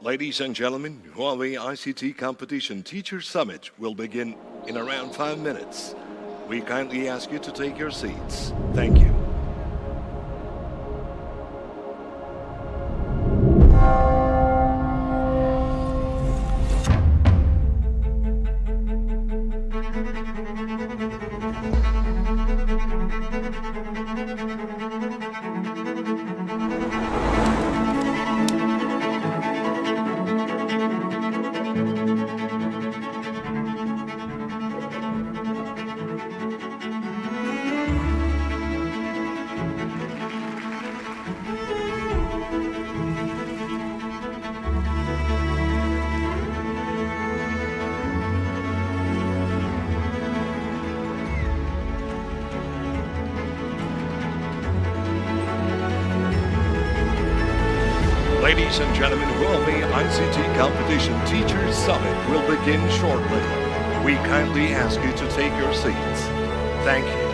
Ladies and gentlemen, Huawei ICT Competition Teacher Summit will begin in around 5 minutes. We kindly ask you to take your seats. Thank you. Ladies and gentlemen, Huawei ICT Competition Teachers Summit will begin shortly. We kindly ask you to take your seats. Thank you.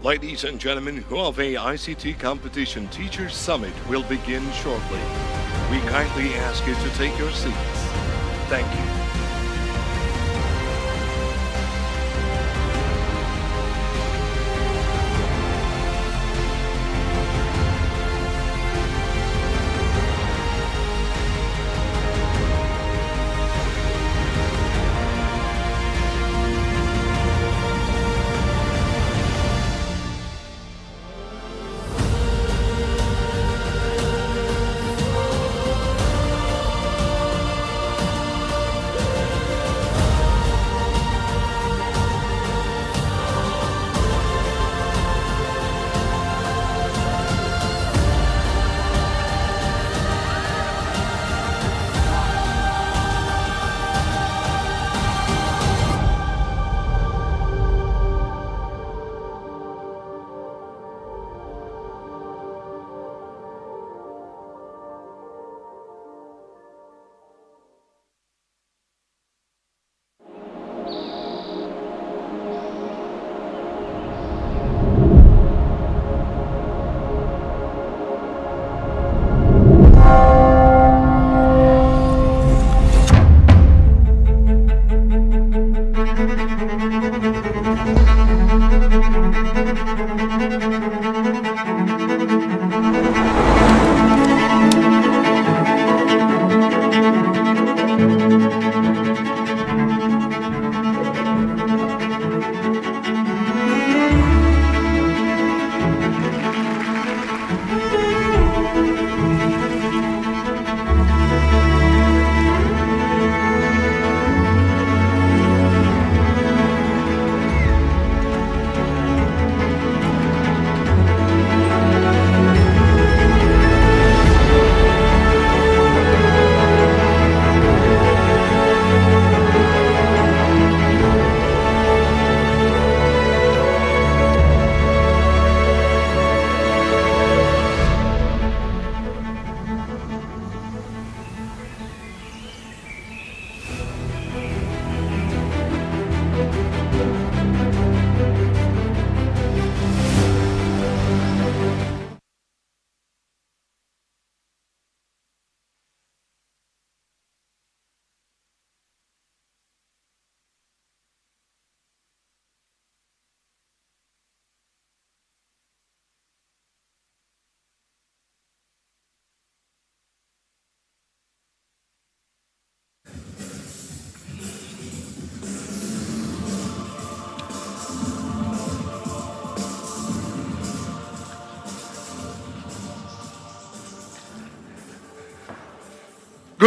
Ladies and gentlemen, Huawei ICT Competition Teachers Summit will begin shortly. We kindly ask you to take your seats. Thank you.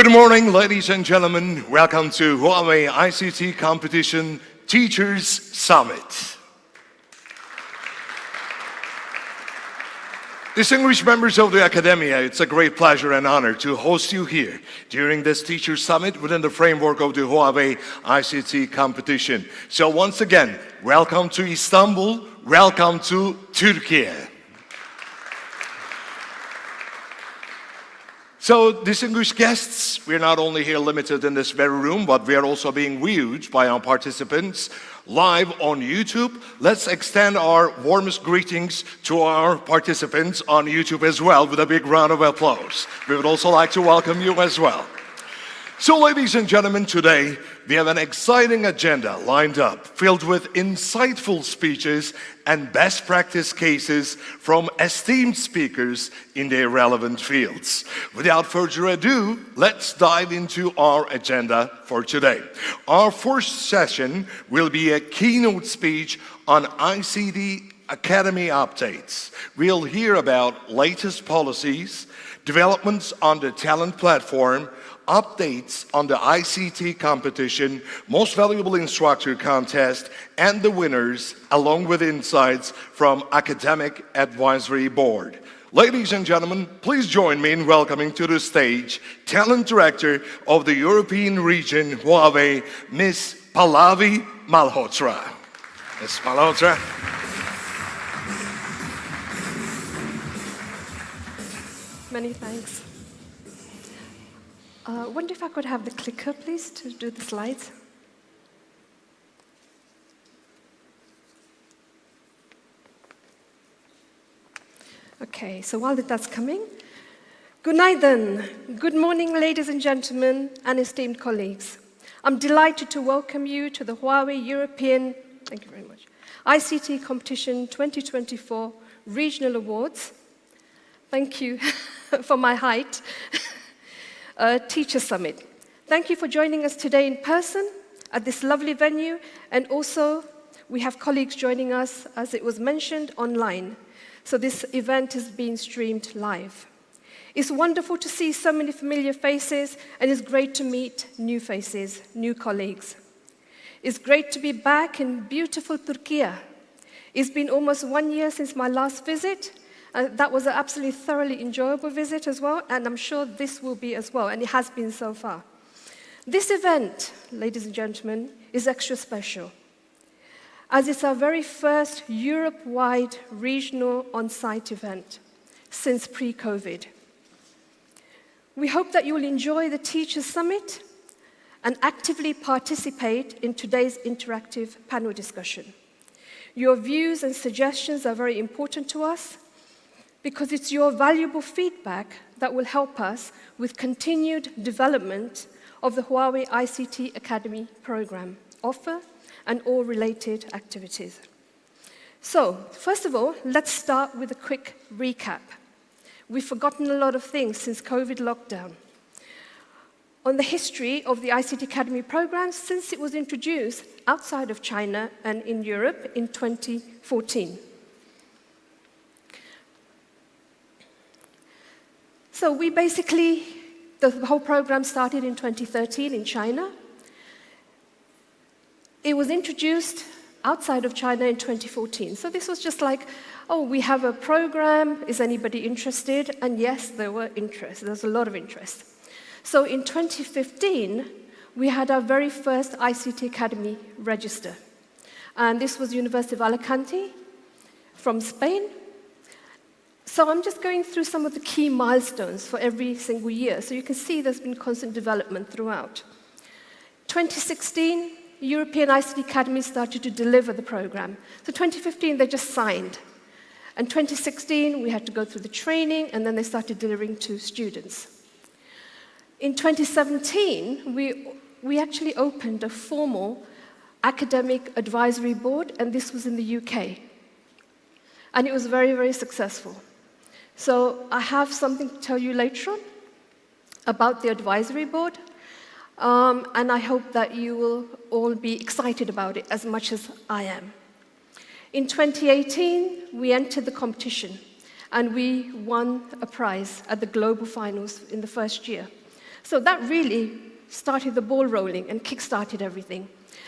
Good morning, ladies and gentlemen. Welcome to Huawei ICT Competition Teachers Summit. Distinguished members of the Academia, it's a great pleasure and honor to host you here during this Teachers Summit within the framework of the Huawei ICT Competition. So once again, welcome to Istanbul, welcome to Turkey. So, distinguished guests, we're not only here limited in this very room, but we are also being viewed by our participants live on YouTube. Let's extend our warmest greetings to our participants on YouTube as well with a big round of applause. We would also like to welcome you as well. So, ladies and gentlemen, today we have an exciting agenda lined up, filled with insightful speeches and best practice cases from esteemed speakers in their relevant fields. Without further ado, let's dive into our agenda for today. Our first session will be a keynote speech on ICT Academy updates. We'll hear about latest policies, developments on the talent platform, updates on the ICT competition, most valuable instructor contest, and the winners, along with insights from Academic Advisory Board. Ladies and gentlemen, please join me in welcoming to the stage Talent Director of the European region, Huawei, Ms. Pallavi Malhotra. Ms. Malhotra. Many thanks. Wonder if I could have the clicker, please, to do the slides. Okay, so while that's coming, good night then. Good morning, ladies and gentlemen, and esteemed colleagues. I'm delighted to welcome you to the Huawei European, thank you very much, ICT Competition 2024 Regional Awards. Thank you for my height. Teacher Summit. Thank you for joining us today in person at this lovely venue, and also we have colleagues joining us, as it was mentioned, online. So this event is being streamed live. It's wonderful to see so many familiar faces, and it's great to meet new faces, new colleagues. It's great to be back in beautiful Turkey. It's been almost 1 year since my last visit. That was an absolutely thoroughly enjoyable visit as well, and I'm sure this will be as well, and it has been so far. This event, ladies and gentlemen, is extra special, as it's our very first Europe-wide regional on-site event since pre-COVID. We hope that you will enjoy the Teachers Summit and actively participate in today's interactive panel discussion. Your views and suggestions are very important to us, because it's your valuable feedback that will help us with continued development of the Huawei ICT Academy program, offer, and all related activities. So, first of all, let's start with a quick recap. We've forgotten a lot of things since COVID lockdown. On the history of the ICT Academy program since it was introduced outside of China and in Europe in 2014. So the whole program started in 2013 in China. It was introduced outside of China in 2014. So this was just like, oh, we have a program, is anybody interested? And yes, there was a lot of interest. So in 2015, we had our very first ICT Academy register. And this was University of Alicante from Spain. So I'm just going through some of the key milestones for every single year. So you can see there's been constant development throughout. 2016, European ICT Academy started to deliver the program. So 2015, they just signed. And 2016, we had to go through the training, and then they started delivering to students. In 2017, we actually opened a formal academic advisory board, and this was in the UK. And it was very, very successful. So I have something to tell you later on about the advisory board, and I hope that you will all be excited about it as much as I am. In 2018, we entered the competition, and we won a prize at the global finals in the first year. So that really started the ball rolling and kick-started everything.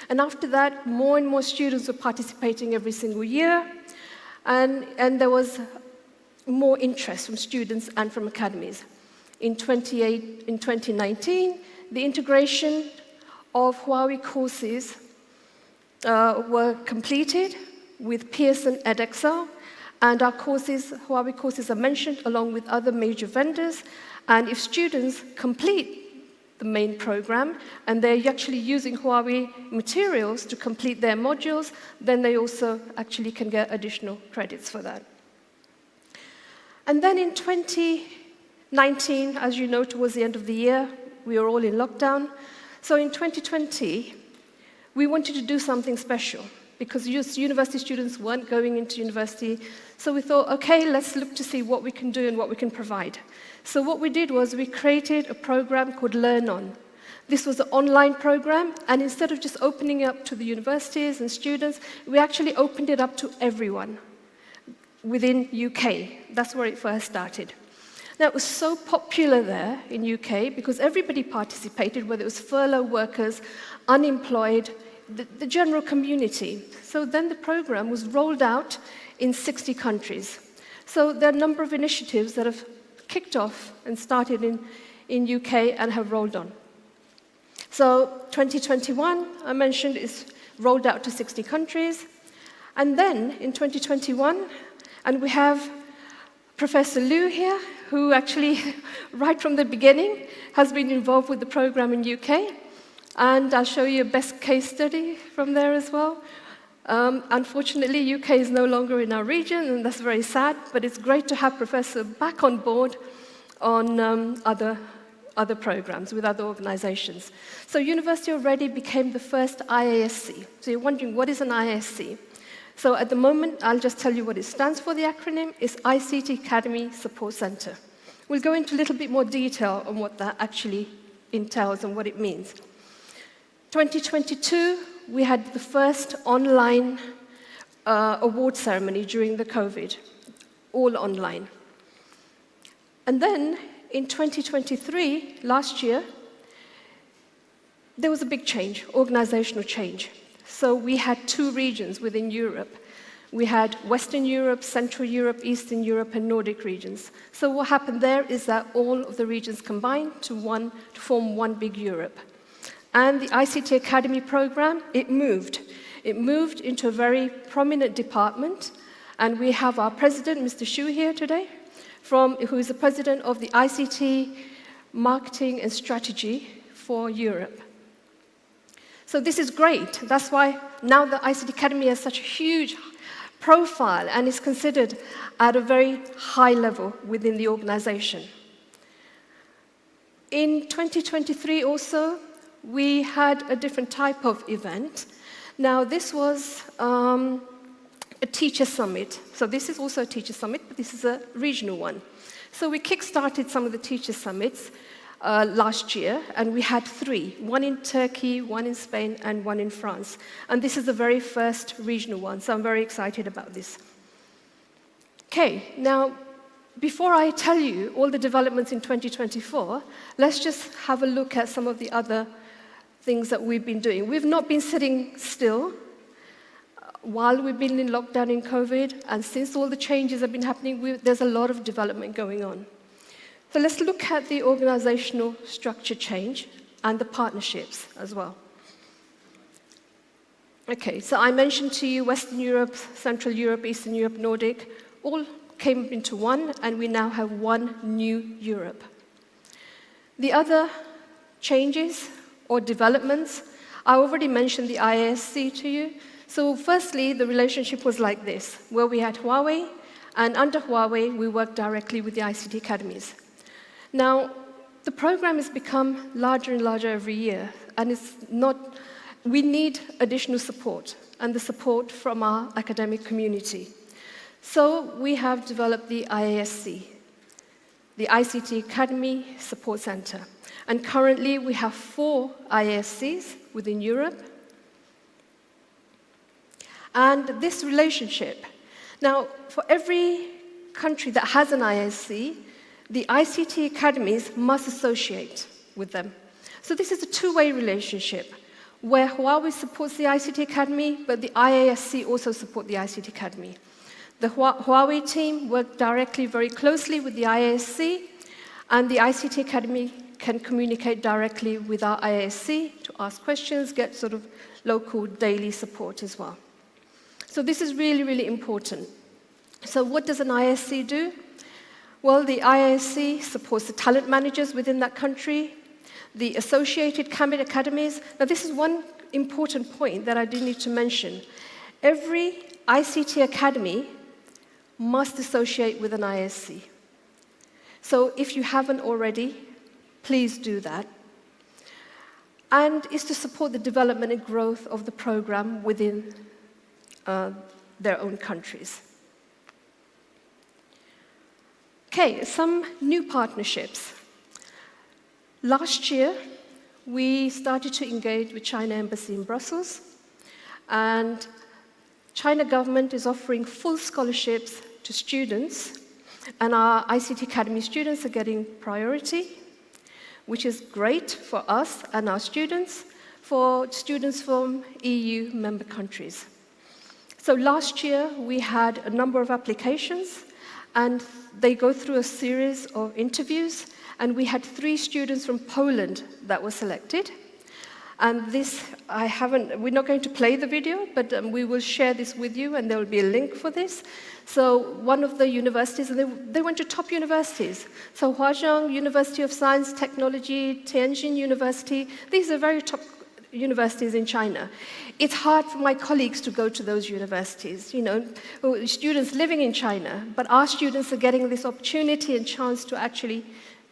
And after that, more and more students were participating every single year, and there was more interest from students and from academies. In 2019, the integration of Huawei courses were completed with Pearson edXL, and our courses, Huawei courses, are mentioned along with other major vendors. And if students complete the main program and they're actually using Huawei materials to complete their modules, then they also actually can get additional credits for that. And then in 2019, as you know, towards the end of the year, we were all in lockdown. So in 2020, we wanted to do something special because university students weren't going into university. So we thought, okay, let's look to see what we can do and what we can provide. So what we did was we created a program called Learn On. This was an online program, and instead of just opening it up to the universities and students, we actually opened it up to everyone within UK. That's where it first started. Now, it was so popular there in UK because everybody participated, whether it was furlough workers, unemployed, the general community. So then the program was rolled out in 60 countries. So there are a number of initiatives that have kicked off and started in UK and have rolled on. So 2021, I mentioned, is rolled out to 60 countries. And then in 2021, and we have Professor Liu here, who actually, right from the beginning, has been involved with the program in UK. And I'll show you a best case study from there as well. Unfortunately, UK is no longer in our region, and that's very sad, but it's great to have Professor back on board on other programs with other organizations. So university already became the first IASC. So you're wondering, what is an IASC? So at the moment, I'll just tell you what it stands for, the acronym is ICT Academy Support Center. We'll go into a little bit more detail on what that actually entails and what it means. 2022, we had the first online award ceremony during the COVID, all online. And then in 2023, last year, there was a big change, organizational change. So we had two regions within Europe. We had Western Europe, Central Europe, Eastern Europe, and Nordic regions. So what happened there is that all of the regions combined to form one big Europe. And the ICT Academy program, it moved. It moved into a very prominent department, and we have our president, Mr. Xu, here today, who is the president of the ICT Marketing and Strategy for Europe. So this is great. That's why now the ICT Academy has such a huge profile and is considered at a very high level within the organization. In 2023 also, we had a different type of event. Now, this was a teacher summit. So this is also a teacher summit, but this is a regional one. So we kick-started some of the teacher summits last year, and we had 3, one in Turkey, one in Spain, and one in France. And this is the very first regional one, so I'm very excited about this. Okay, now, before I tell you all the developments in 2024, let's just have a look at some of the other things that we've been doing. We've not been sitting still while we've been in lockdown in COVID, and since all the changes have been happening, there's a lot of development going on. So let's look at the organizational structure change and the partnerships as well. Okay, so I mentioned to you Western Europe, Central Europe, Eastern Europe, Nordic, all came into one, and we now have one new Europe. The other changes or developments, I already mentioned the IASC to you. So firstly, the relationship was like this, where we had Huawei, and under Huawei, we worked directly with the ICT academies. Now, the program has become larger and larger every year, and we need additional support, and the support from our academic community. So we have developed the IASC, the ICT Academy Support Center. And currently, we have 4 IASCs within Europe. And this relationship, now, for every country that has an IASC, the ICT academies must associate with them. So this is a two-way relationship where Huawei supports the ICT Academy, but the IASC also support the ICT Academy. The Huawei team work directly, very closely with the IASC, and the ICT Academy can communicate directly with our IASC to ask questions, get sort of local daily support as well. So this is really, really important. So what does an IASC do? Well, the IASC supports the talent managers within that country, the associated academies. Now, this is one important point that I do need to mention. Every ICT Academy must associate with an IASC. So if you haven't already, please do that. And is to support the development and growth of the program within their own countries. Okay, some new partnerships. Last year, we started to engage with China Embassy in Brussels, and China government is offering full scholarships to students, and our ICT Academy students are getting priority, which is great for us and our students, for students from EU member countries. So last year, we had a number of applications, and they go through a series of interviews, and we had 3 students from Poland that were selected. And this, we're not going to play the video, but we will share this with you, and there will be a link for this. So one of the universities, and they went to top universities. So Huazhong University of Science, Technology, Tianjin University, these are very top universities in China. It's hard for my colleagues to go to those universities, students living in China, but our students are getting this opportunity and chance to actually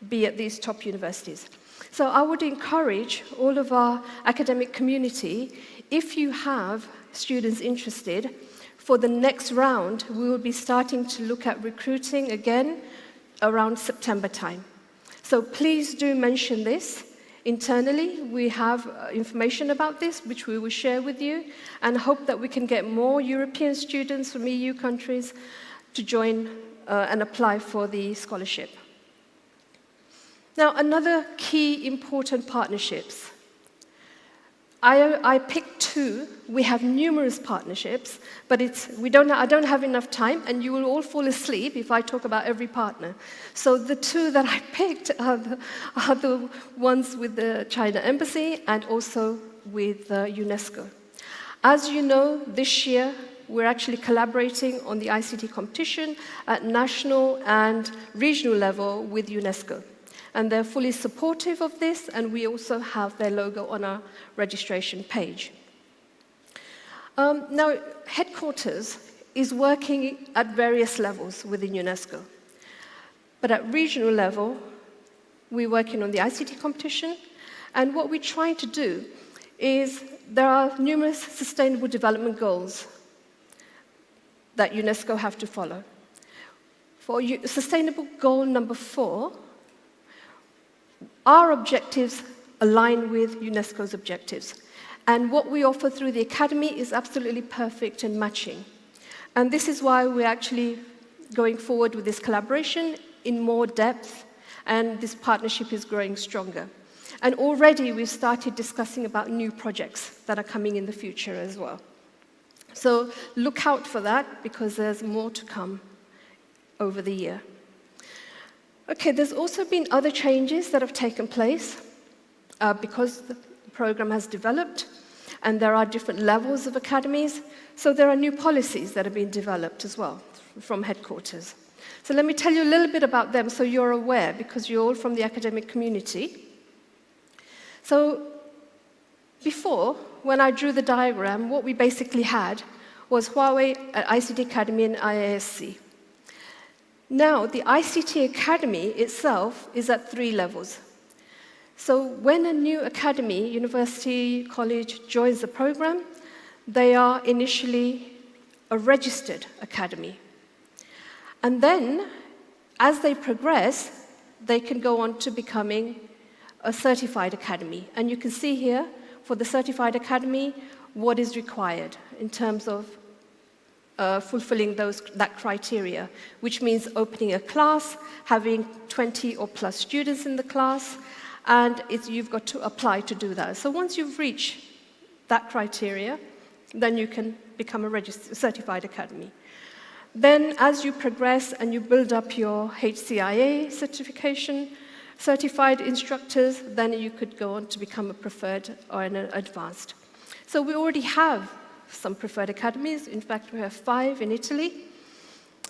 be at these top universities. So I would encourage all of our academic community, if you have students interested, for the next round, we will be starting to look at recruiting again around September time. So please do mention this. Internally, we have information about this, which we will share with you, and hope that we can get more European students from EU countries to join and apply for the scholarship. Now, another key important partnerships. I picked 2. We have numerous partnerships, but I don't have enough time, and you will all fall asleep if I talk about every partner. So the 2 that I picked are the ones with the China Embassy and also with UNESCO. As you know, this year, we're actually collaborating on the ICT competition at national and regional level with UNESCO. And they're fully supportive of this, and we also have their logo on our registration page. Now, headquarters is working at various levels within UNESCO. But at regional level, we're working on the ICT competition, and what we're trying to do is there are numerous sustainable development goals that UNESCO have to follow. For sustainable goal number 4, our objectives align with UNESCO's objectives. And what we offer through the Academy is absolutely perfect and matching. And this is why we're actually going forward with this collaboration in more depth, and this partnership is growing stronger. And already we've started discussing about new projects that are coming in the future as well. So look out for that, because there's more to come over the year. Okay, there's also been other changes that have taken place because the program has developed, and there are different levels of academies. So there are new policies that have been developed as well from headquarters. So let me tell you a little bit about them so you're aware, because you're all from the academic community. So before, when I drew the diagram, what we basically had was Huawei, ICT Academy, and IASC. Now, the ICT Academy itself is at 3 levels. So when a new academy, university, college joins the program, they are initially a registered academy. And then, as they progress, they can go on to becoming a certified academy. And you can see here, for the certified academy, what is required in terms of fulfilling that criteria, which means opening a class, having 20 or plus students in the class, and you've got to apply to do that. So once you've reached that criteria, then you can become a certified academy. Then as you progress and you build up your HCIA certification, certified instructors, then you could go on to become a preferred or an advanced. So we already have some preferred academies. In fact, we have 5 in Italy,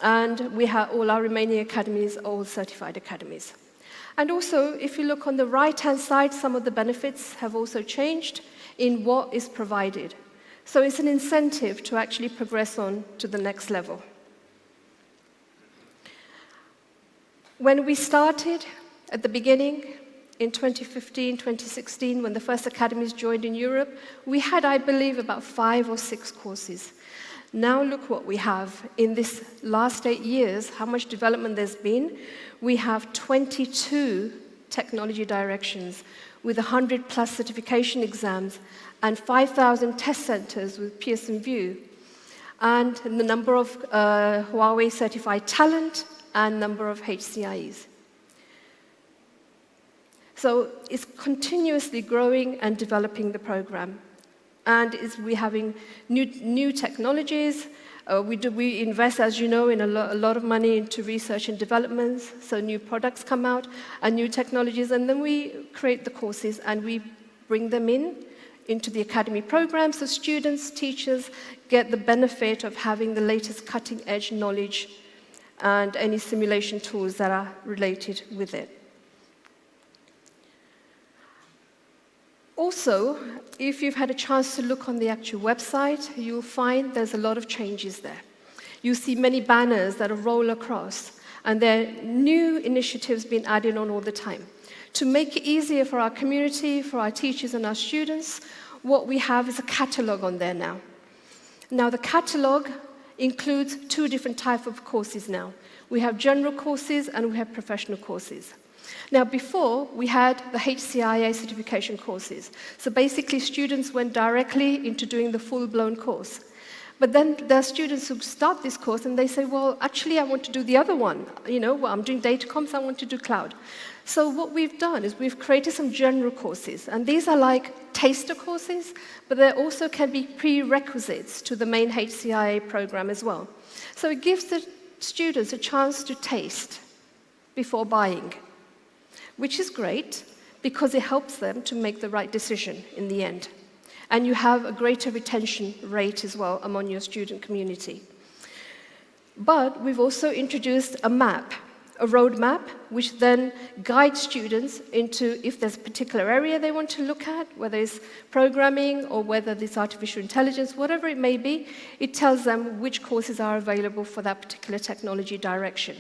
and we have all our remaining academies, all certified academies. And also, if you look on the right-hand side, some of the benefits have also changed in what is provided. So it's an incentive to actually progress on to the next level. When we started at the beginning, in 2015, 2016, when the first academies joined in Europe, we had, I believe, about 5 or 6 courses. Now look what we have. In this last 8 years, how much development there's been. We have 22 technology directions with 100+ certification exams and 5,000 test centers with Pearson VUE, and the number of Huawei certified talent and number of HCIEs. So it's continuously growing and developing the program. And we're having new technologies. We invest, as you know, in a lot of money into research and development, so new products come out and new technologies, and then we create the courses and we bring them into the academy program, so students, teachers get the benefit of having the latest cutting-edge knowledge and any simulation tools that are related with it. Also, if you've had a chance to look on the actual website, you'll find there's a lot of changes there. You see many banners that roll across, and there are new initiatives being added on all the time. To make it easier for our community, for our teachers and our students, what we have is a catalog on there now. Now, the catalog includes 2 different types of courses now. We have general courses and we have professional courses. Now, before, we had the HCIA certification courses. So basically, students went directly into doing the full-blown course. But then there are students who start this course and they say, well, actually, I want to do the other one. You know, well, I'm doing data comms, I want to do cloud. So what we've done is we've created some general courses. And these are like taster courses, but they also can be prerequisites to the main HCIA program as well. So it gives the students a chance to taste before buying, which is great because it helps them to make the right decision in the end. And you have a greater retention rate as well among your student community. But we've also introduced a map, a roadmap, which then guides students into if there's a particular area they want to look at, whether it's programming or whether it's artificial intelligence, whatever it may be, it tells them which courses are available for that particular technology direction.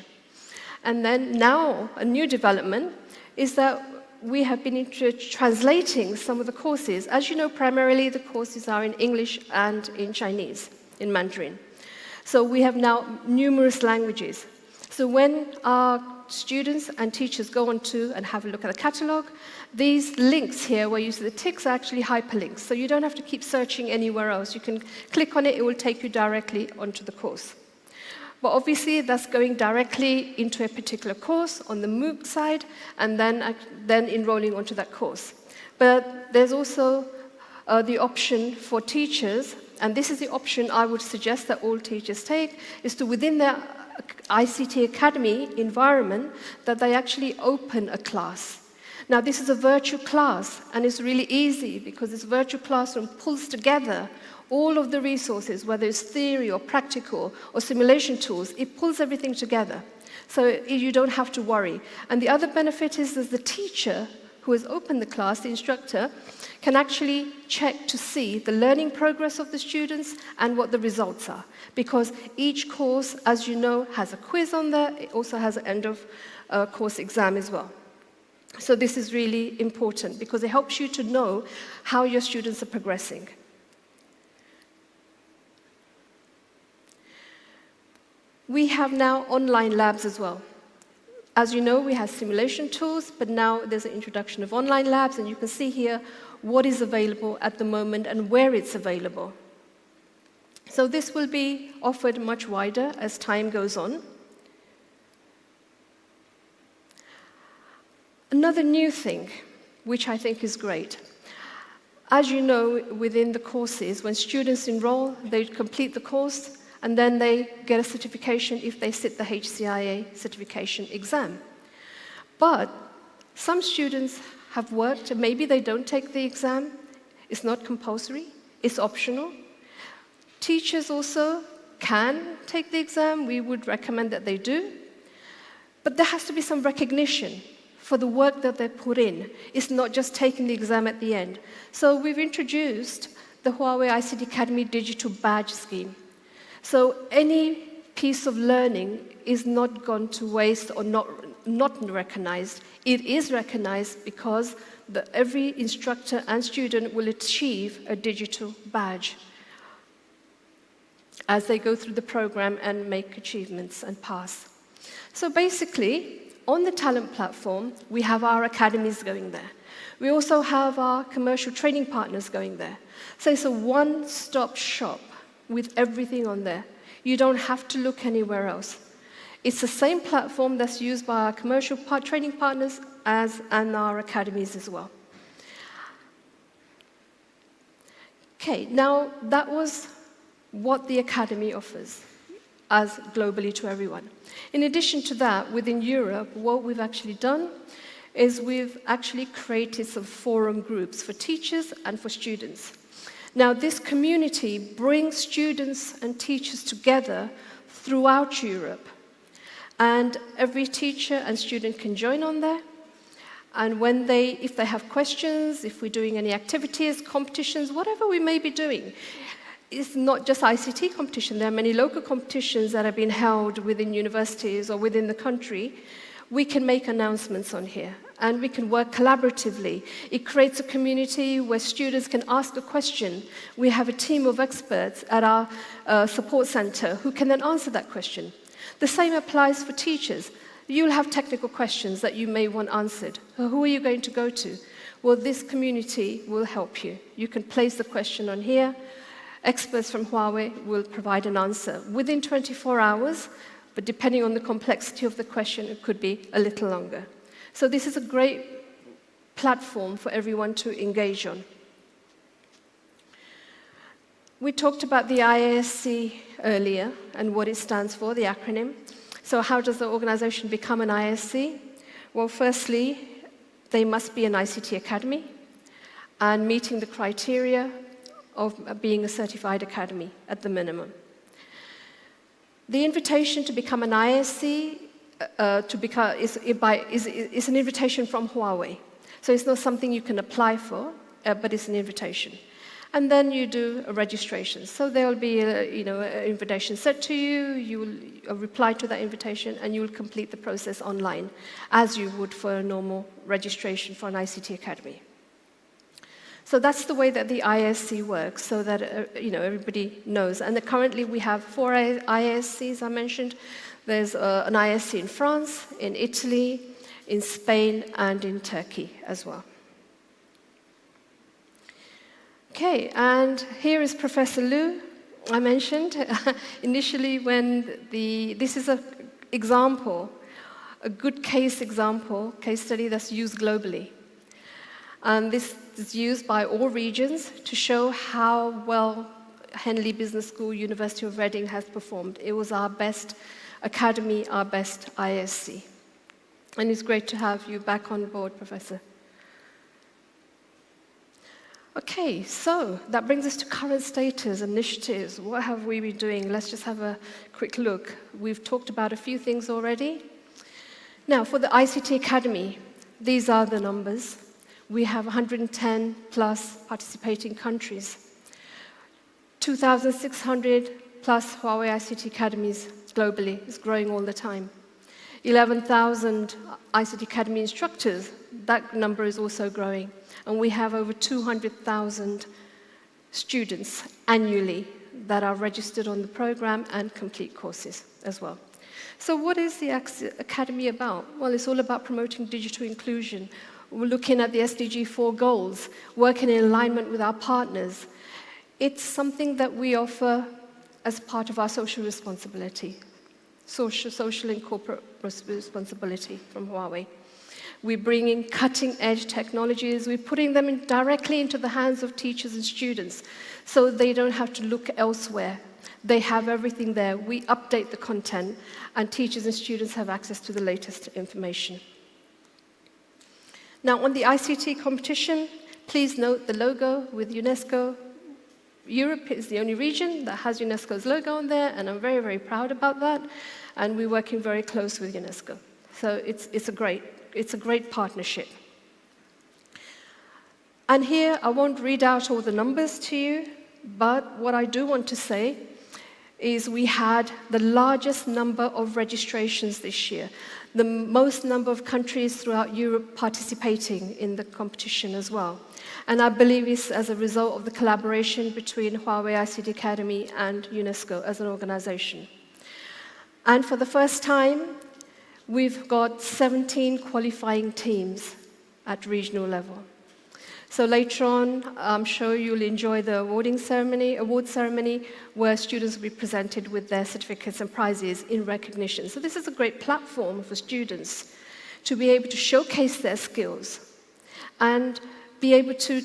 And then now, a new development is that we have been translating some of the courses. As you know, primarily the courses are in English and in Chinese, in Mandarin. So we have now numerous languages. So when our students and teachers go on to and have a look at the catalog, these links here where you see the ticks are actually hyperlinks. So you don't have to keep searching anywhere else. You can click on it, it will take you directly onto the course. But obviously, that's going directly into a particular course on the MOOC side, and then enrolling onto that course. But there's also the option for teachers, and this is the option I would suggest that all teachers take, is to, within their ICT Academy environment, that they actually open a class. Now, this is a virtual class, and it's really easy because this virtual classroom pulls together all of the resources, whether it's theory or practical or simulation tools, it pulls everything together. So you don't have to worry. And the other benefit is that the teacher who has opened the class, the instructor, can actually check to see the learning progress of the students and what the results are. Because each course, as you know, has a quiz on there. It also has an end of course exam as well. So this is really important because it helps you to know how your students are progressing. We have now online labs as well. As you know, we have simulation tools, but now there's an introduction of online labs, and you can see here what is available at the moment and where it's available. So this will be offered much wider as time goes on. Another new thing which I think is great. As you know, within the courses, when students enroll, they complete the course, and then they get a certification if they sit the HCIA certification exam. But some students have worked, and maybe they don't take the exam. It's not compulsory, it's optional. Teachers also can take the exam. We would recommend that they do. But there has to be some recognition for the work that they put in. It's not just taking the exam at the end. So we've introduced the Huawei ICT Academy Digital Badge Scheme. So any piece of learning is not gone to waste or not recognized. It is recognized because every instructor and student will achieve a digital badge as they go through the program and make achievements and pass. So basically, on the talent platform, we have our academies going there. We also have our commercial training partners going there. So it's a one-stop shop with everything on there. You don't have to look anywhere else. It's the same platform that's used by our commercial training partners and our academies as well. Okay, now that was what the Academy offers as globally to everyone. In addition to that, within Europe, what we've actually done is we've actually created some forum groups for teachers and for students. Now, this community brings students and teachers together throughout Europe. And every teacher and student can join on there. And if they have questions, if we're doing any activities, competitions, whatever we may be doing, it's not just ICT competition. There are many local competitions that have been held within universities or within the country. We can make announcements on here, and we can work collaboratively. It creates a community where students can ask a question. We have a team of experts at our support center who can then answer that question. The same applies for teachers. You'll have technical questions that you may want answered. Who are you going to go to? Well, this community will help you. You can place the question on here. Experts from Huawei will provide an answer within 24 hours, but depending on the complexity of the question, it could be a little longer. So this is a great platform for everyone to engage on. We talked about the IASC earlier and what it stands for, the acronym. So how does the organization become an ISC? Well, firstly, they must be an ICT Academy and meeting the criteria of being a certified academy at the minimum. The invitation to become an ISC is an invitation from Huawei. So it's not something you can apply for, but it's an invitation. And then you do a registration. So there will be an invitation sent to you, you will reply to that invitation, and you will complete the process online, as you would for a normal registration for an ICT Academy. So that's the way that the ISC works, so that everybody knows. And currently we have 4 ISCs I mentioned. There's an ISC in France, in Italy, in Spain, and in Turkey as well. Okay, and here is Professor Liu, I mentioned. Initially this is an example, a good case study that's used globally. And this is used by all regions to show how well Henley Business School, University of Reading has performed. It was our best academy, our best ISC. And it's great to have you back on board, Professor. Okay, so that brings us to current status, initiatives. What have we been doing? Let's just have a quick look. We've talked about a few things already. Now, for the ICT Academy, these are the numbers. We have 110 plus participating countries. 2,600 plus Huawei ICT Academies globally. It's growing all the time. 11,000 ICT Academy instructors. That number is also growing. And we have over 200,000 students annually that are registered on the program and complete courses as well. So what is the Academy about? Well, it's all about promoting digital inclusion. We're looking at the SDG 4 goals, working in alignment with our partners. It's something that we offer as part of our social responsibility, social and corporate responsibility from Huawei. We're bringing cutting-edge technologies. We're putting them directly into the hands of teachers and students so they don't have to look elsewhere. They have everything there. We update the content, and teachers and students have access to the latest information. Now, on the ICT competition, please note the logo with UNESCO. Europe is the only region that has UNESCO's logo on there, and I'm very, very proud about that. And we're working very close with UNESCO. So it's a great partnership. And here, I won't read out all the numbers to you, but what I do want to say is we had the largest number of registrations this year, the most number of countries throughout Europe participating in the competition as well. And I believe it's as a result of the collaboration between Huawei ICT Academy and UNESCO as an organization. And for the first time, we've got 17 qualifying teams at regional level. So later on, I'm sure you'll enjoy the award ceremony, where students will be presented with their certificates and prizes in recognition. So this is a great platform for students to be able to showcase their skills and be able to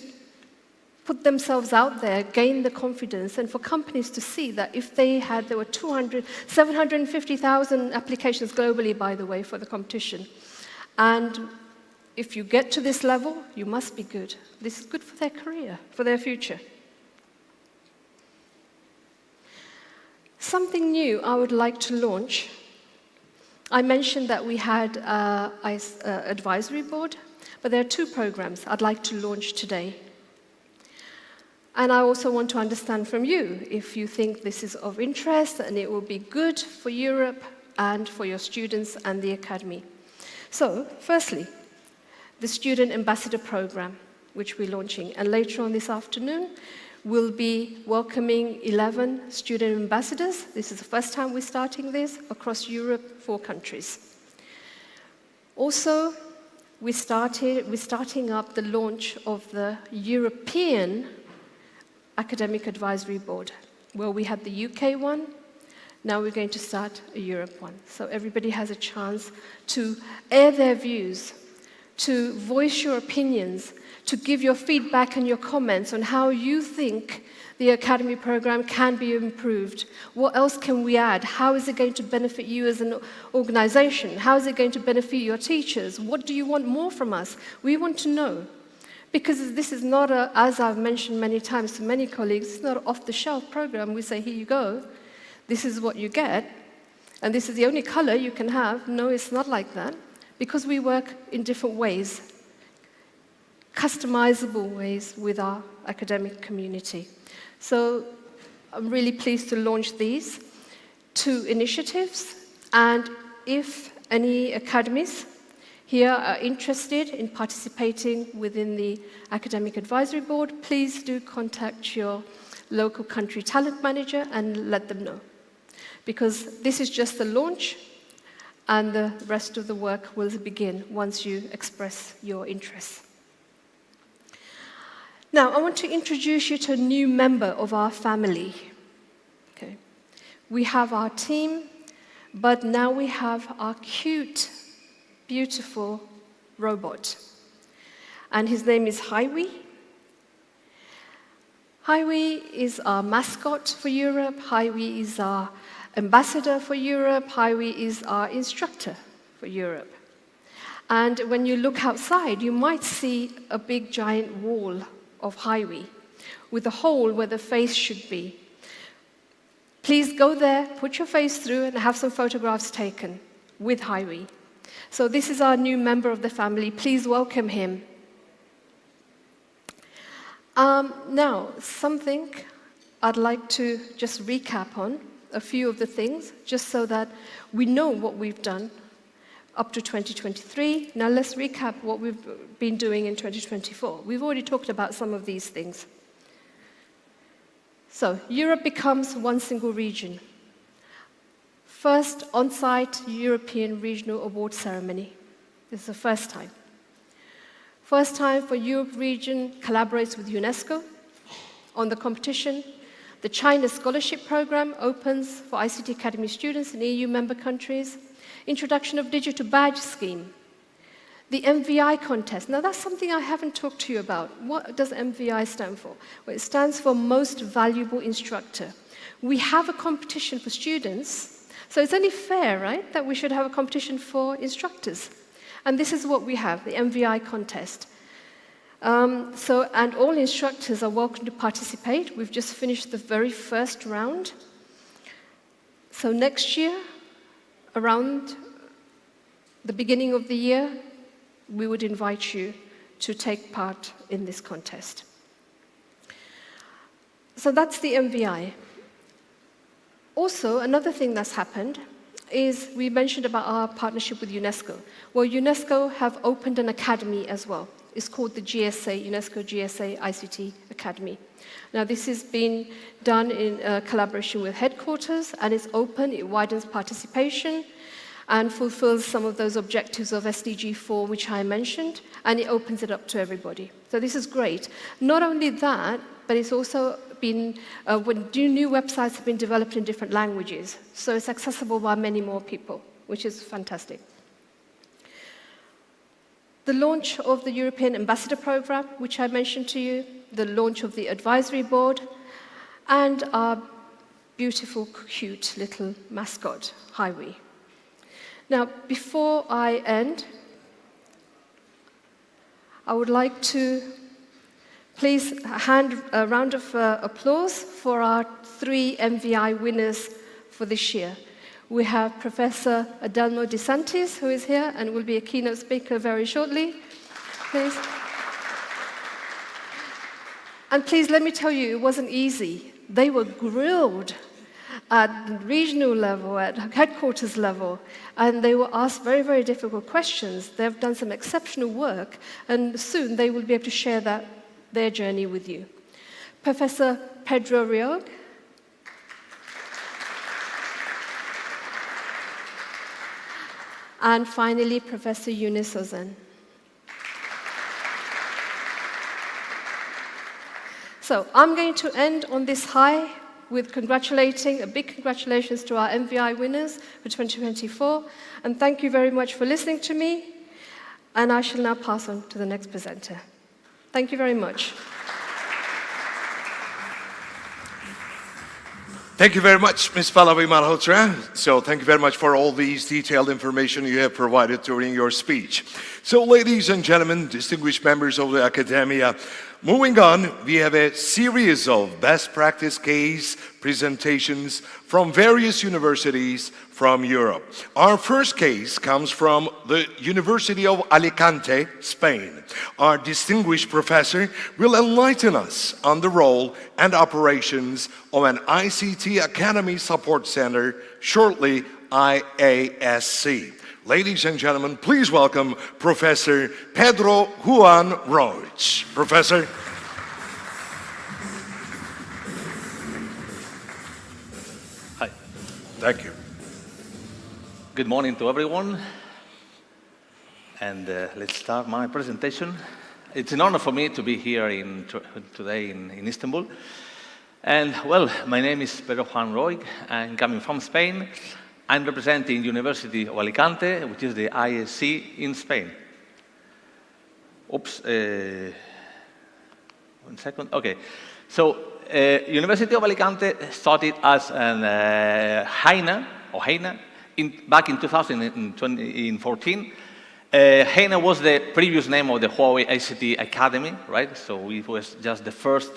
put themselves out there, gain the confidence, and for companies to see that if there were 750,000 applications globally, by the way, for the competition. And if you get to this level, you must be good. This is good for their career, for their future. Something new I would like to launch. I mentioned that we had an advisory board, but there are 2 programs I'd like to launch today. And I also want to understand from you if you think this is of interest and it will be good for Europe and for your students and the academy. So, firstly, the Student Ambassador Program, which we're launching. And later on this afternoon, we'll be welcoming 11 student ambassadors. This is the first time we're starting this across Europe, 4 countries. Also, we're starting up the launch of the European Academic Advisory Board, where we had the UK one. Now we're going to start a Europe one. So everybody has a chance to air their views, to voice your opinions, to give your feedback and your comments on how you think the Academy program can be improved. What else can we add? How is it going to benefit you as an organization? How is it going to benefit your teachers? What do you want more from us? We want to know. Because this is not as I've mentioned many times to many colleagues, it's not an off-the-shelf program. We say, here you go. This is what you get. And this is the only color you can have. No, it's not like that. Because we work in different ways, customizable ways with our academic community. So I'm really pleased to launch these 2 initiatives. And if any academies here are interested in participating within the Academic Advisory Board, please do contact your local country talent manager and let them know. Because this is just the launch, and the rest of the work will begin once you express your interest. Now, I want to introduce you to a new member of our family. Okay. We have our team, but now we have our cute, beautiful robot. And his name is Huawei. Huawei is our mascot for Europe. Huawei is our ambassador for Europe. Huawei is our instructor for Europe. And when you look outside, you might see a big giant wall of Huawei with a hole where the face should be. Please go there, put your face through, and have some photographs taken with Huawei. So this is our new member of the family. Please welcome him. Now, something I'd like to just recap on, a few of the things, just so that we know what we've done up to 2023. Now let's recap what we've been doing in 2024. We've already talked about some of these things. So, Europe becomes one single region. First on-site European Regional Award Ceremony. This is the first time. First time for Europe region collaborates with UNESCO on the competition. The China Scholarship Program opens for ICT Academy students in EU member countries. Introduction of Digital Badge Scheme. The MVI contest. Now, that's something I haven't talked to you about. What does MVI stand for? Well, it stands for Most Valuable Instructor. We have a competition for students, so it's only fair, right, that we should have a competition for instructors. And this is what we have, the MVI contest. And all instructors are welcome to participate. We've just finished the very first round. So next year, around the beginning of the year, we would invite you to take part in this contest. So that's the MVI. Also, another thing that's happened is we mentioned about our partnership with UNESCO. Well, UNESCO have opened an academy as well. It's called the GSA, UNESCO GSA ICT Academy. Now, this has been done in collaboration with headquarters, and it's open, it widens participation, and fulfills some of those objectives of SDG 4, which I mentioned, and it opens it up to everybody. So this is great. Not only that, but it's also been, new websites have been developed in different languages, so it's accessible by many more people, which is fantastic. The launch of the European Ambassador Program, which I mentioned to you, the launch of the advisory board, and our beautiful, cute little mascot, Huawei. Now, before I end, I would like to please hand a round of applause for our 3 MVI winners for this year. We have Professor Adelmo De Santis, who is here and will be a keynote speaker very shortly. Please. And please, let me tell you, it wasn't easy. They were grilled at regional level, at headquarters level, and they were asked very, very difficult questions. They've done some exceptional work, and soon they will be able to share their journey with you. Professor Pedro Riog. And finally, Professor Eunice Ozen. So I'm going to end on this high with a big congratulations to our MVI winners for 2024. And thank you very much for listening to me. And I shall now pass on to the next presenter. Thank you very much. Thank you very much, Ms. Pallavi Malhotra. So thank you very much for all these detailed information you have provided during your speech. So ladies and gentlemen, distinguished members of the academia, moving on, we have a series of best practice case presentations from various universities from Europe. Our first case comes from the University of Alicante, Spain. Our distinguished professor will enlighten us on the role and operations of an ICT Academy Support Center, shortly IASC. Ladies and gentlemen, please welcome Professor Pedro Juan Roig. Professor. Hi. Thank you. Good morning to everyone. And let's start my presentation. It's an honor for me to be here today in Istanbul. And well, my name is Pedro Juan Roig. I'm coming from Spain. I'm representing University of Alicante, which is the ISC in Spain. Oops, 1 second. Okay, so University of Alicante started as an HEINA, back in 2014. HEINA was the previous name of the Huawei ICT Academy, right? So it was just the first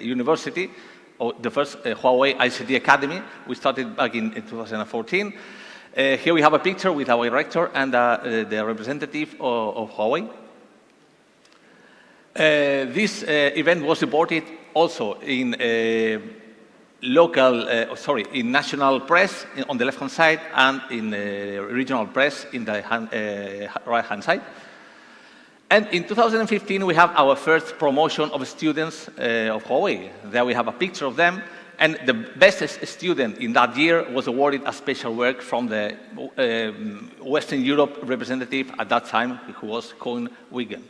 university, or the first Huawei ICT Academy. We started back in 2014. Here we have a picture with our rector and the representative of Huawei. This event was reported also in in national press on the left-hand side and in regional press in the right-hand side. And in 2015, we have our first promotion of students of Huawei. There we have a picture of them. And the best student in that year was awarded a special work from the Western Europe representative at that time, who was Koen Wigan.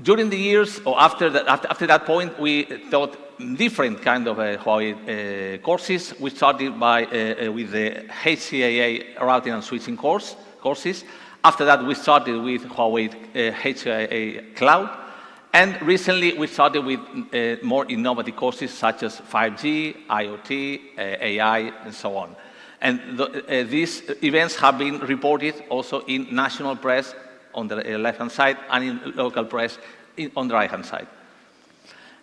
During the years, or after that point, we taught different kind of Huawei courses. We started with the HCAA routing and switching course, courses. After that, we started with Huawei HIA Cloud. And recently, we started with more innovative courses such as 5G, IoT, AI, and so on. And these events have been reported also in national press on the left-hand side and in local press on the right-hand side.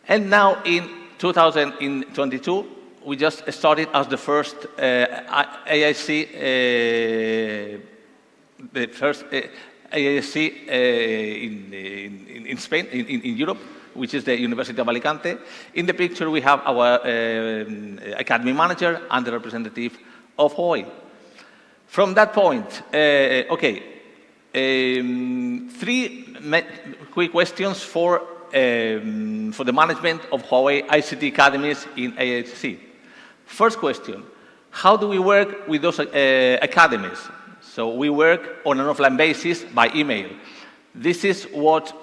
And now in 2022, we just started as the first AIC, in Spain, in Europe, which is the University of Alicante. In the picture, we have our academy manager and the representative of Huawei. From that point, three quick questions for the management of Huawei ICT Academies in AHC. First question, how do we work with those academies? So we work on an offline basis by email. This is what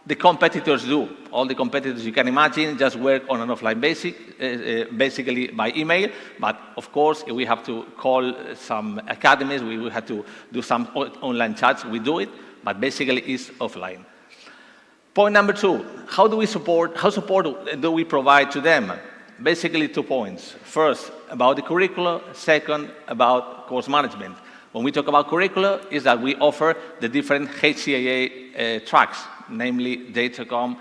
the competitors do. All the competitors you can imagine just work on an offline basis, basically by email. But of course, if we have to call some academies, we will have to do some online chats. We do it, but basically it's offline. Point number two, how support do we provide to them? Basically 2 points. First, about the curricula. Second, about course management. When we talk about curricula, is that we offer the different HCIA tracks, namely datacom,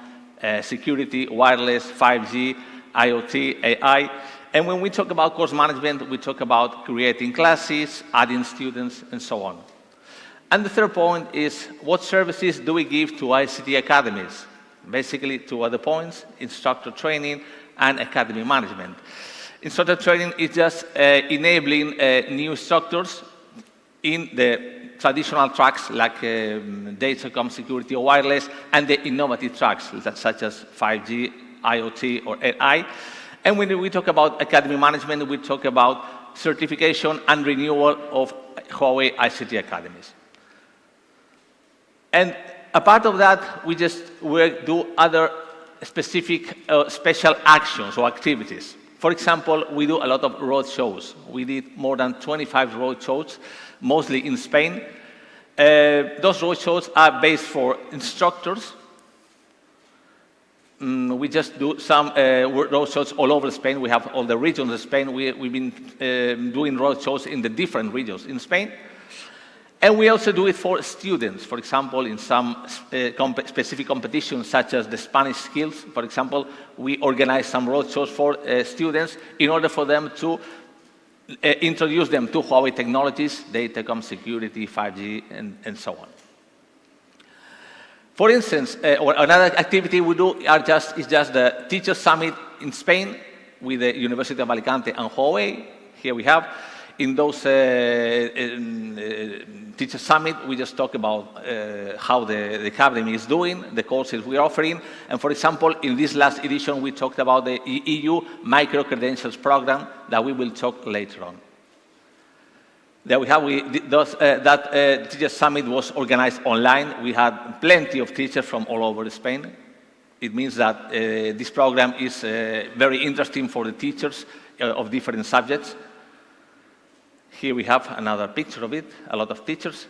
security, wireless, 5G, IoT, AI. And when we talk about course management, we talk about creating classes, adding students, and so on. And the third point is, what services do we give to ICT academies? Basically, 2 other points, instructor training and academy management. Instructor training is just enabling new instructors in the traditional tracks like datacom, security, or wireless, and the innovative tracks such as 5G, IoT, or AI. And when we talk about academy management, we talk about certification and renewal of Huawei ICT academies. And apart of that, we just do other specific special actions or activities. For example, we do a lot of road shows. We did more than 25 road shows, mostly in Spain. Those road shows are based for instructors. We just do some road shows all over Spain. We have all the regions of Spain. We've been doing road shows in the different regions in Spain. And we also do it for students. For example, in some specific competitions, such as the Spanish skills, for example, we organize some road shows for students in order for them to introduce them to Huawei technologies, datacom, security, 5G, and so on. For instance, or another activity we do is just the Teacher Summit in Spain with the University of Alicante and Huawei. Here we have. In those Teacher Summit, we just talk about how the Academy is doing, the courses we're offering. And for example, in this last edition, we talked about the EU Micro-Credentials Program that we will talk later on. There we have, that Teacher Summit was organized online. We had plenty of teachers from all over Spain. It means that this program is very interesting for the teachers of different subjects. Here we have another picture of it, a lot of teachers.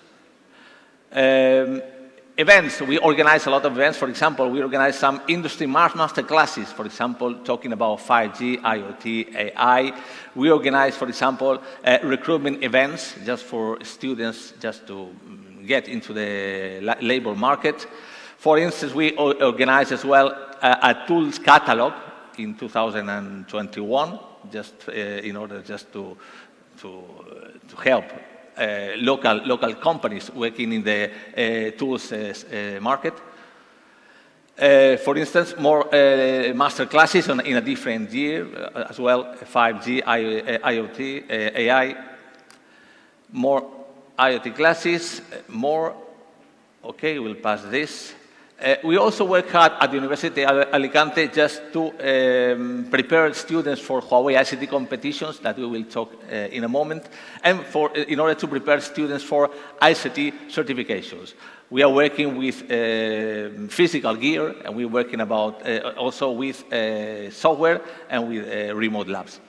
Events, we organize a lot of events. For example, we organize some industry master classes, for example, talking about 5G, IoT, AI. We organize, for example, recruitment events just for students just to get into the labor market. For instance, we organize as well a tools catalog in 2021, just in order just to help local companies working in the tools market. For instance, more master classes in a different year as well, 5G, IoT, AI, more IoT classes, more, okay, we'll pass this. We also work hard at the University of Alicante just to prepare students for Huawei ICT competitions that we will talk in a moment, and in order to prepare students for ICT certifications. We are working with physical gear, and we're working also with software and with remote labs.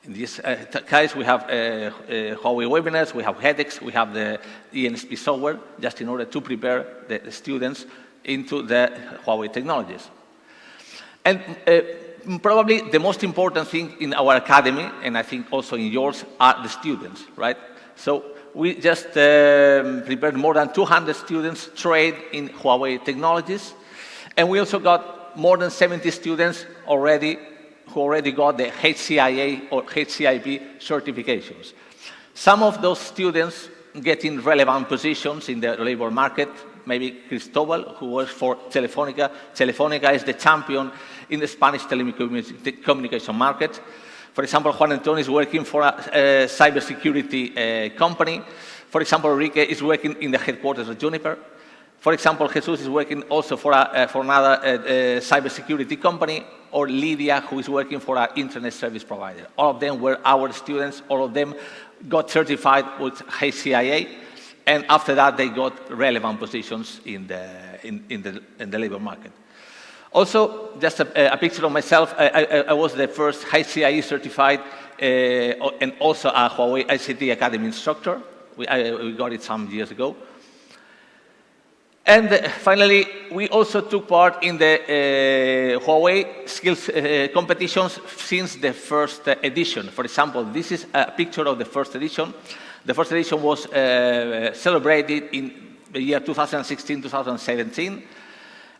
In this case, we have Huawei webinars, we have headaches, we have the ENSP software, just in order to prepare the students into the Huawei technologies. And probably the most important thing in our academy, and I think also in yours, are the students, right? So we just prepared more than 200 students trained in Huawei technologies, and we also got more than 70 students who already got the HCIA or HCIP certifications. Some of those students get in relevant positions in the labor market. Maybe Cristobal, who works for Telefónica. Telefónica is the champion in the Spanish telecommunication market. For example, Juan Antonio is working for a cybersecurity company. For example, Enrique is working in the headquarters of Juniper. For example, Jesus is working also for another cybersecurity company, or Lydia, who is working for an internet service provider. All of them were our students. All of them got certified with HCIA, and after that, they got relevant positions in the labor market. Also, just a picture of myself. I was the first HCIE certified and also a Huawei ICT Academy instructor. We got it some years ago. And finally, we also took part in the Huawei skills competitions since the first edition. For example, this is a picture of the first edition. The first edition was celebrated in the year 2016-2017.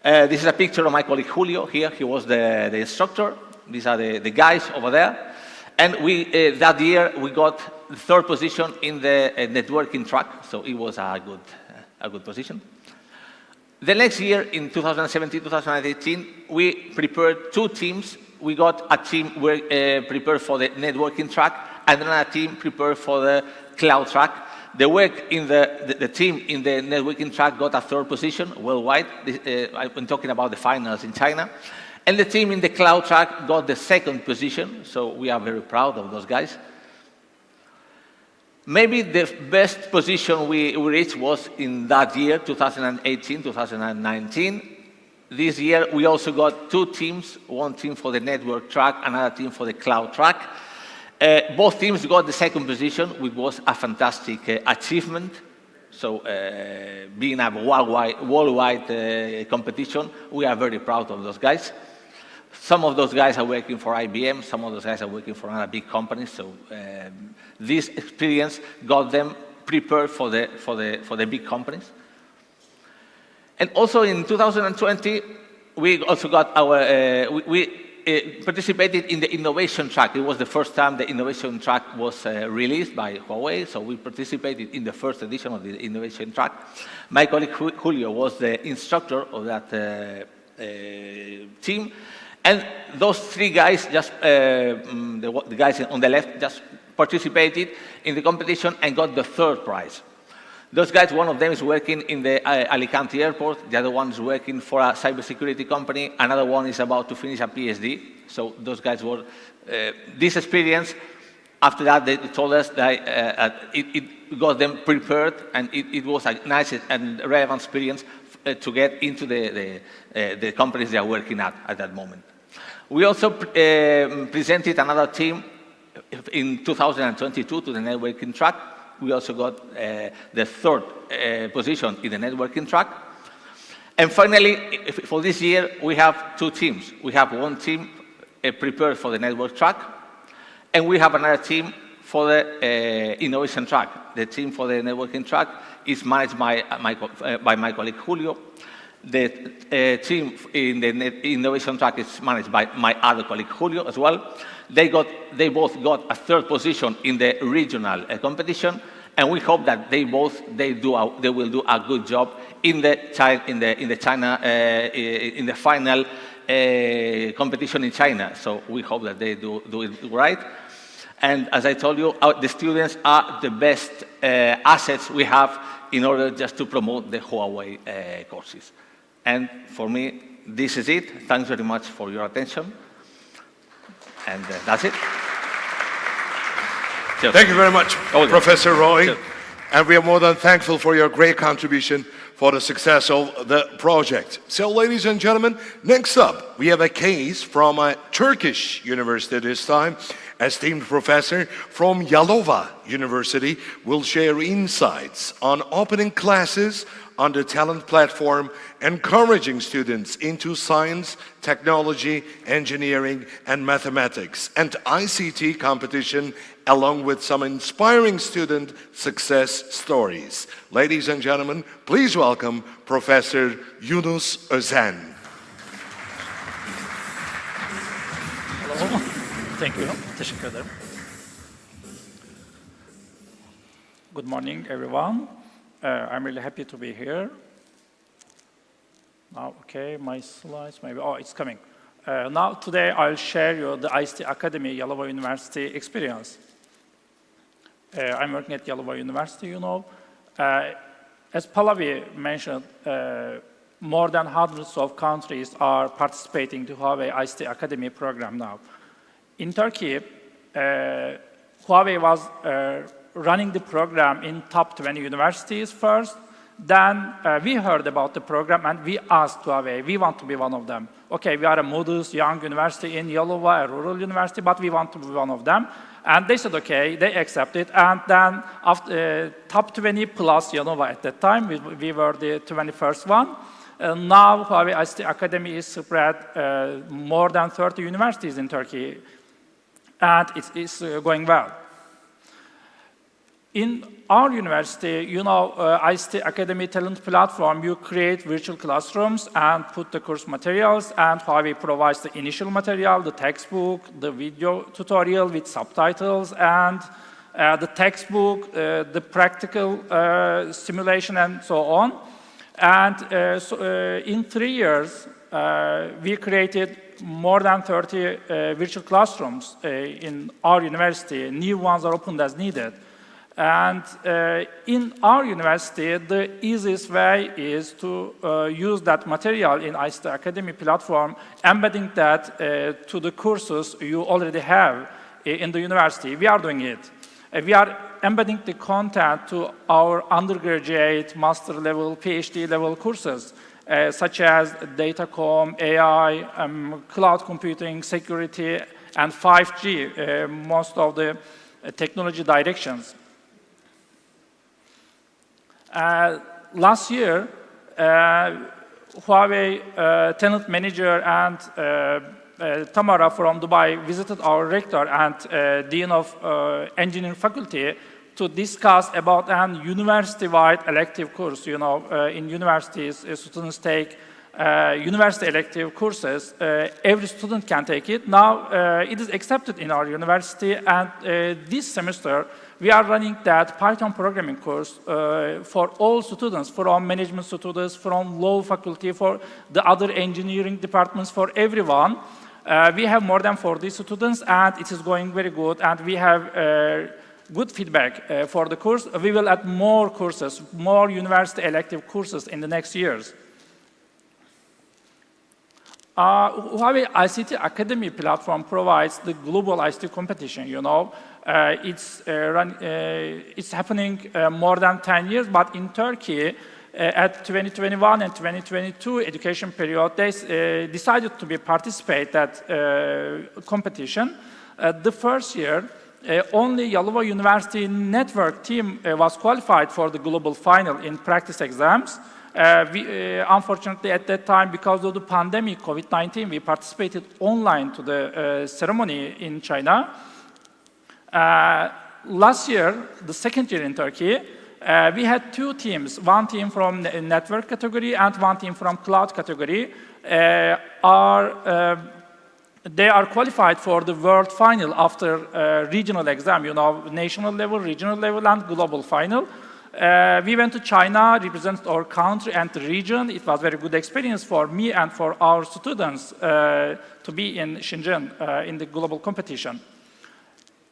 This is a picture of my colleague Julio here. He was the instructor. These are the guys over there. And that year, we got the third position in the networking track, so it was a good position. The next year, in 2017-2018, we prepared two teams. We got a team prepared for the networking track, and another team prepared for the cloud track. The work in the team in the networking track got a third position worldwide. I'm talking about the finals in China. And the team in the cloud track got the second position, so we are very proud of those guys. Maybe the best position we reached was in that year, 2018, 2019. This year, we also got two teams, one team for the network track, another team for the cloud track. Both teams got the second position, which was a fantastic achievement. So being a worldwide competition, we are very proud of those guys. Some of those guys are working for IBM, some of those guys are working for another big company. So this experience got them prepared for the big companies. And also in 2020, we also got we participated in the innovation track. It was the first time the innovation track was released by Huawei, so we participated in the first edition of the innovation track. My colleague Julio was the instructor of that team. And those three guys, the guys on the left, just participated in the competition and got the third prize. Those guys, one of them is working in the Alicante airport, the other one is working for a cybersecurity company, another one is about to finish a PhD. So those guys were, this experience, after that they told us that it got them prepared, and it was a nice and relevant experience to get into the companies they are working at that moment. We also presented another team in 2022 to the networking track. We also got the third position in the networking track. And finally, for this year, we have two teams. We have one team prepared for the network track, and we have another team for the innovation track. The team for the networking track is managed by my colleague Julio. The team in the innovation track is managed by my other colleague Julio as well. They both got a third position in the regional competition, and we hope that they will do a good job in the final competition in China. So we hope that they do it right. And as I told you, the students are the best assets we have in order just to promote the Huawei courses. And for me, this is it. Thanks very much for your attention. And that's it. Cheers. Thank you very much, Professor Roy. Cheers. And we are more than thankful for your great contribution for the success of the project. So, ladies and gentlemen, next up, we have a case from a Turkish university this time. Esteemed professor from Yalova University will share insights on opening classes on the talent platform, encouraging students into science, technology, engineering, and mathematics, and ICT competition, along with some inspiring student success stories. Ladies and gentlemen, please welcome Professor Yunus Özen. Hello. Thank you. Teşekkür ederim. Good morning, everyone. I'm really happy to be here. Now, okay, my slides maybe. Oh, it's coming. Now, today I'll share you the ICT Academy Yalova University experience. I'm working at Yalova University, you know. As Pallavi mentioned, more than hundreds of countries are participating to Huawei ICT Academy program now. In Turkey, Huawei was running the program in top 20 universities first. Then we heard about the program and we asked Huawei, we want to be one of them. Okay, we are a modest young university in Yalova, a rural university, but we want to be one of them. And they said, okay, they accepted. And then after top 20 plus Yalova at that time, we were the 21st one. Now Huawei ICT Academy is spread more than 30 universities in Turkey. And it's going well. In our university, you know, ICT Academy Talent Platform, you create virtual classrooms and put the course materials, and Huawei provides the initial material, the textbook, the video tutorial with subtitles, and the textbook, the practical simulation, and so on. And in 3 years, we created more than 30 virtual classrooms in our university. New ones are opened as needed. And in our university, the easiest way is to use that material in ICT Academy platform, embedding that to the courses you already have in the university. We are doing it. We are embedding the content to our undergraduate, master level, PhD level courses, such as datacom, AI, cloud computing, security, and 5G, most of the technology directions. Last year, Huawei talent manager and Tamara from Dubai visited our rector and dean of engineering faculty to discuss about an university-wide elective course. You know, in universities, students take university elective courses. Every student can take it. Now, it is accepted in our university, and this semester, we are running that Python programming course for all students, from management students, from law faculty, for the other engineering departments, for everyone. We have more than 40 students, and it is going very good, and we have good feedback for the course. We will add more courses, more university elective courses in the next years. Huawei ICT Academy platform provides the global ICT competition, you know. It's happening more than 10 years, but in Turkey, at 2021 and 2022 education period, they decided to participate that competition. The first year, only Yalova University network team was qualified for the global final in practice exams. Unfortunately, at that time, because of the pandemic, COVID-19, we participated online to the ceremony in China. Last year, the second year in Turkey, we had two teams, one team from the network category and one team from cloud category. They are qualified for the world final after regional exam, you know, national level, regional level, and global final. We went to China, represented our country and the region. It was a very good experience for me and for our students to be in Shenzhen in the global competition.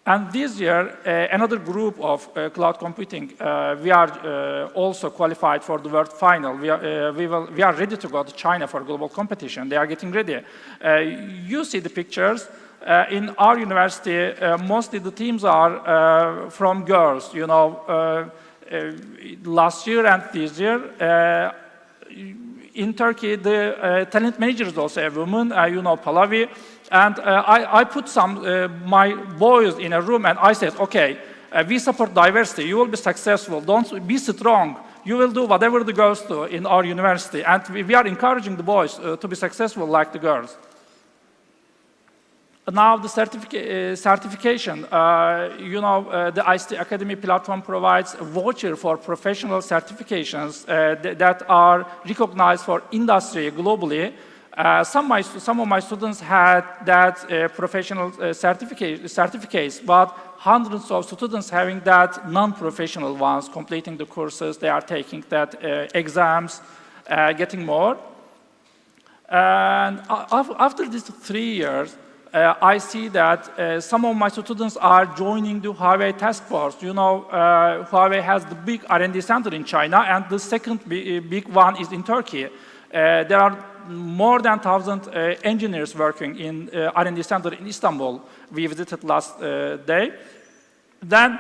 And this year, another group of cloud computing, we are also qualified for the world final. We are ready to go to China for global competition. They are getting ready. You see the pictures. In our university, mostly the teams are from girls, you know. last year and this year. In Turkey, the talent manager is also a woman, Pallavi. And I put my boys in a room and I said, okay, we support diversity. You will be successful. Don't be strong. You will do whatever the girls do in our university. And we are encouraging the boys to be successful like the girls. Now the certification, the ICT Academy platform provides a voucher for professional certifications that are recognized for industry globally. Some of my students had that professional certificates, but hundreds of students having that non-professional ones, completing the courses, they are taking that exams, getting more. And after these 3 years, I see that some of my students are joining the Huawei task force. Huawei has the big R&D center in China, and the second big one is in Turkey. There are more than 1,000 engineers working in R&D center in Istanbul. We visited last day. Then,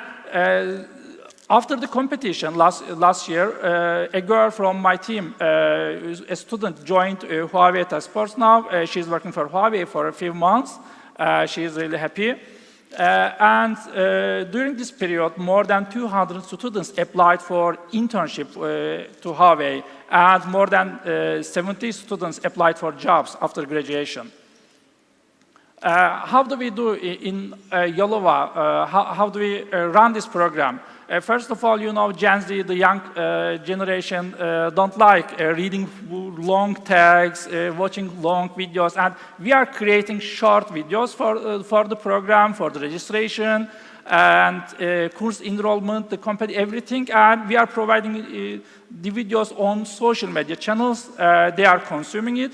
after the competition last year, a girl from my team, a student, joined Huawei task force now. She's working for Huawei for a few months. She is really happy. And during this period, more than 200 students applied for internship to Huawei, and more than 70 students applied for jobs after graduation. How do we do in Yalova? How do we run this program? First of all, Gen Z, the young generation, don't like reading long tags, watching long videos, and we are creating short videos for the program, for the registration, and course enrollment, the company, everything, and we are providing the videos on social media channels. They are consuming it.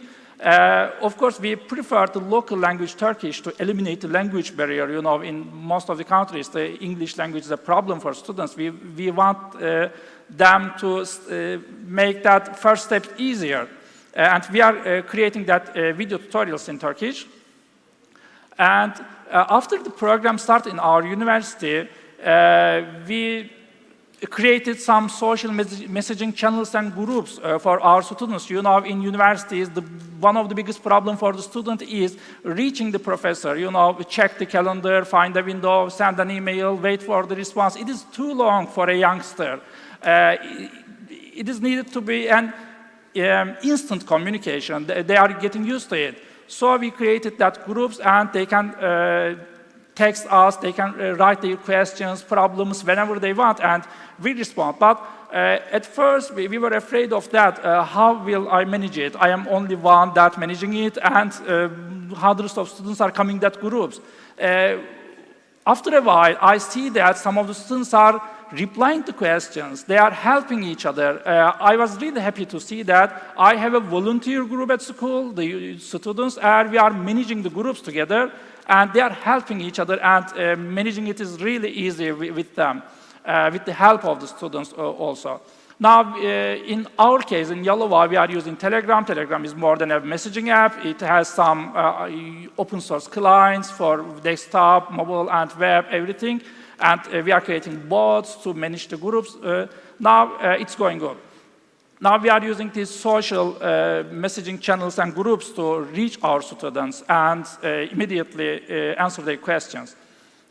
Of course, we prefer the local language Turkish to eliminate the language barrier. In most of the countries, the English language is a problem for students. We want them to make that first step easier. And we are creating that video tutorials in Turkish. And after the program started in our university, we created some social messaging channels and groups for our students. In universities, one of the biggest problems for the student is reaching the professor. Check the calendar, find a window, send an email, wait for the response. It is too long for a youngster. It is needed to be an instant communication. They are getting used to it. So we created that groups, and they can text us, they can write their questions, problems, whenever they want, and we respond. But at first, we were afraid of that. How will I manage it? I am only one that managing it, and hundreds of students are coming that groups. After a while, I see that some of the students are replying to questions. They are helping each other. I was really happy to see that. I have a volunteer group at school, the students, and we are managing the groups together, and they are helping each other, and managing it is really easy with them, with the help of the students also. Now, in our case, in Yalova, we are using Telegram. Telegram is more than a messaging app. It has some open source clients for desktop, mobile, and web, everything. And we are creating bots to manage the groups. Now, it's going good. Now we are using these social messaging channels and groups to reach our students and immediately answer their questions.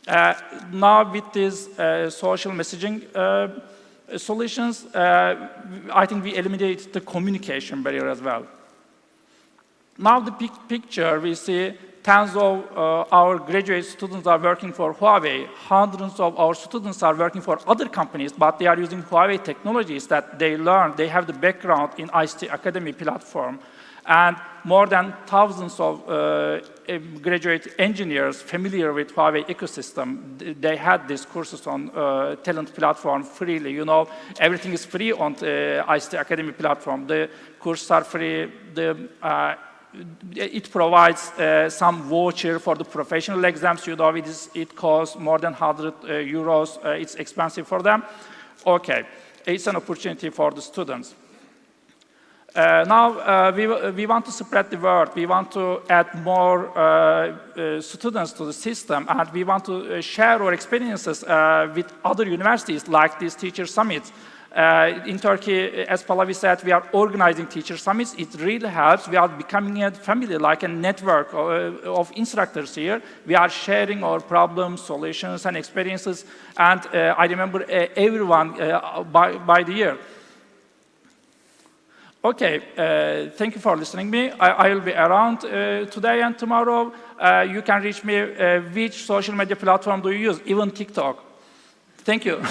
Now with these social messaging solutions, I think we eliminate the communication barrier as well. Now the big picture, we see tens of our graduate students are working for Huawei. Hundreds of our students are working for other companies, but they are using Huawei technologies that they learn. They have the background in ICT Academy platform. And more than thousands of graduate engineers familiar with Huawei ecosystem, they had these courses on talent platform freely. Everything is free on the ICT Academy platform. The courses are free. It provides some voucher for the professional exams. It costs more than 100 euros. It's expensive for them. Okay, it's an opportunity for the students. Now, we want to spread the word. We want to add more students to the system, and we want to share our experiences with other universities, like these teacher summits. In Turkey, as Pallavi said, we are organizing teacher summits. It really helps. We are becoming a family, like a network of instructors here. We are sharing our problems, solutions, and experiences. And I remember everyone by the year. Okay, thank you for listening to me. I will be around today and tomorrow. You can reach me. Which social media platform do you use? Even TikTok. Thank you.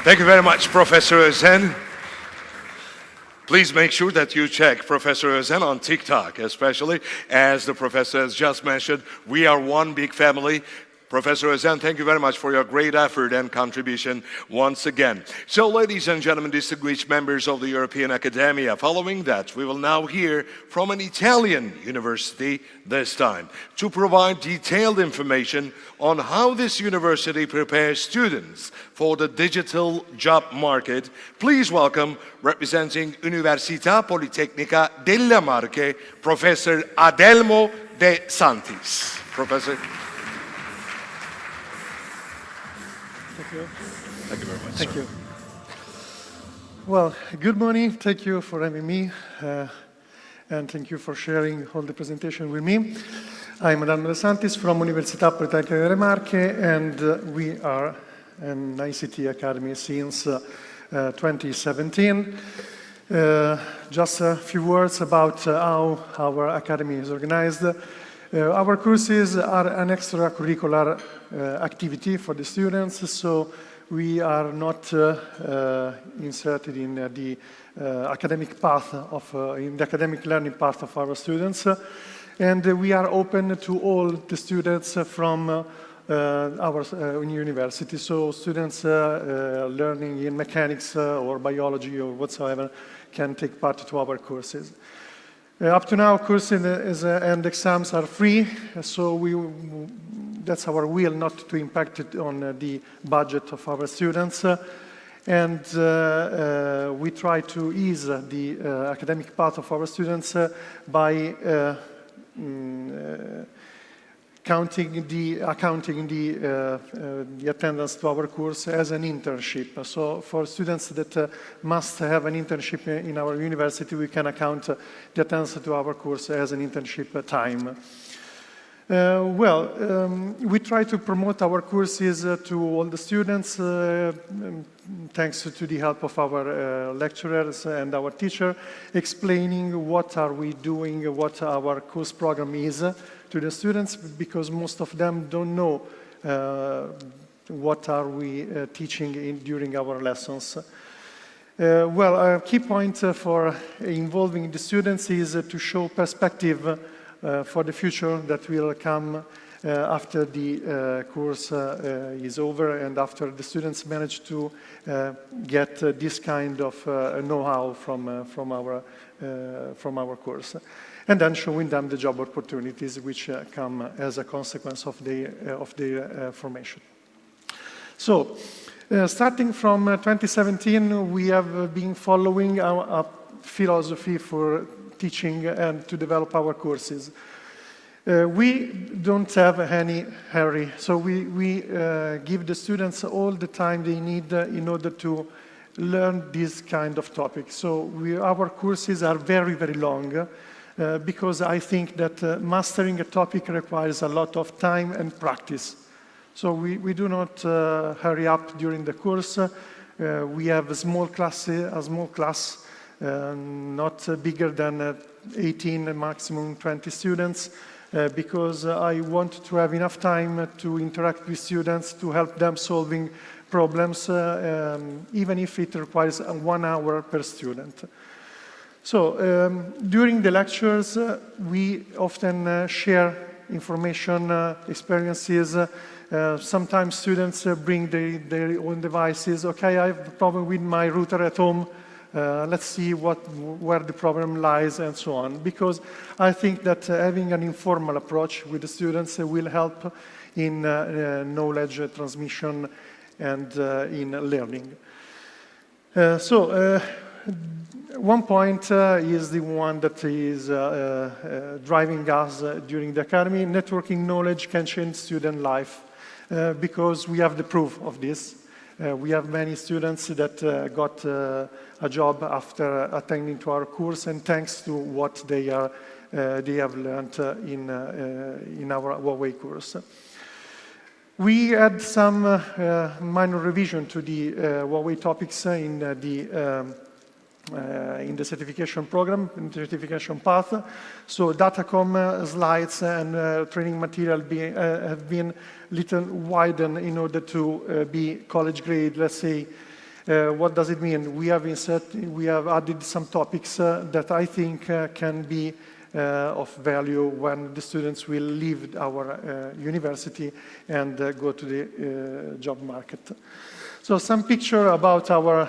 Thank you very much, Professor Özen. Please make sure that you check Professor Özen on TikTok, especially as the professor has just mentioned. We are one big family. Professor Özen, thank you very much for your great effort and contribution once again. So, ladies and gentlemen, distinguished members of the European Academia, following that, we will now hear from an Italian university this time to provide detailed information on how this university prepares students for the digital job market. Please welcome, representing Università Politecnica delle Marche, Professor Adelmo De Santis. Professor. Thank you. Thank you very much. Thank you. Well, good morning. Thank you for having me, and thank you for sharing all the presentation with me. I'm Adelmo De Santis from Università Politecnica delle Marche, and we are an ICT Academy since 2017. Just a few words about how our academy is organized. Our courses are an extracurricular activity for the students, so we are not inserted in the academic path in the academic learning path of our students, and we are open to all the students from our university. So students learning in mechanics or biology or whatsoever can take part to our courses. Up to now, courses and exams are free, so that's our will not to impact it on the budget of our students. And we try to ease the academic path of our students by accounting the attendance to our course as an internship. So for students that must have an internship in our university, we can account the attendance to our course as an internship time. We try to promote our courses to all the students, thanks to the help of our lecturers and our teacher, explaining what are we doing, what our course program is to the students, because most of them don't know what are we teaching during our lessons. A key point for involving the students is to show perspective for the future that will come after the course is over and after the students manage to get this kind of know-how from our course. And then showing them the job opportunities which come as a consequence of their formation. So, starting from 2017, we have been following our philosophy for teaching and to develop our courses. We don't have any hurry, so we give the students all the time they need in order to learn this kind of topic. So our courses are very, very long, because I think that mastering a topic requires a lot of time and practice. So we do not hurry up during the course. We have a small class, not bigger than 18, maximum 20 students, because I want to have enough time to interact with students, to help them solving problems, even if it requires 1 hour per student. So during the lectures, we often share information, experiences. Sometimes students bring their own devices. Okay, I have a problem with my router at home. Let's see where the problem lies and so on. Because I think that having an informal approach with the students will help in knowledge transmission and in learning. One point is the one that is driving us during the academy. Networking knowledge can change student life because we have the proof of this. We have many students that got a job after attending to our course, and thanks to what they have learned in our Huawei course. We had some minor revision to the Huawei topics in the certification program, in the certification path. So Datacom slides and training material have been little widened in order to be college grade. Let's say, what does it mean? We have added some topics that I think can be of value when the students will leave our university and go to the job market. So some picture about our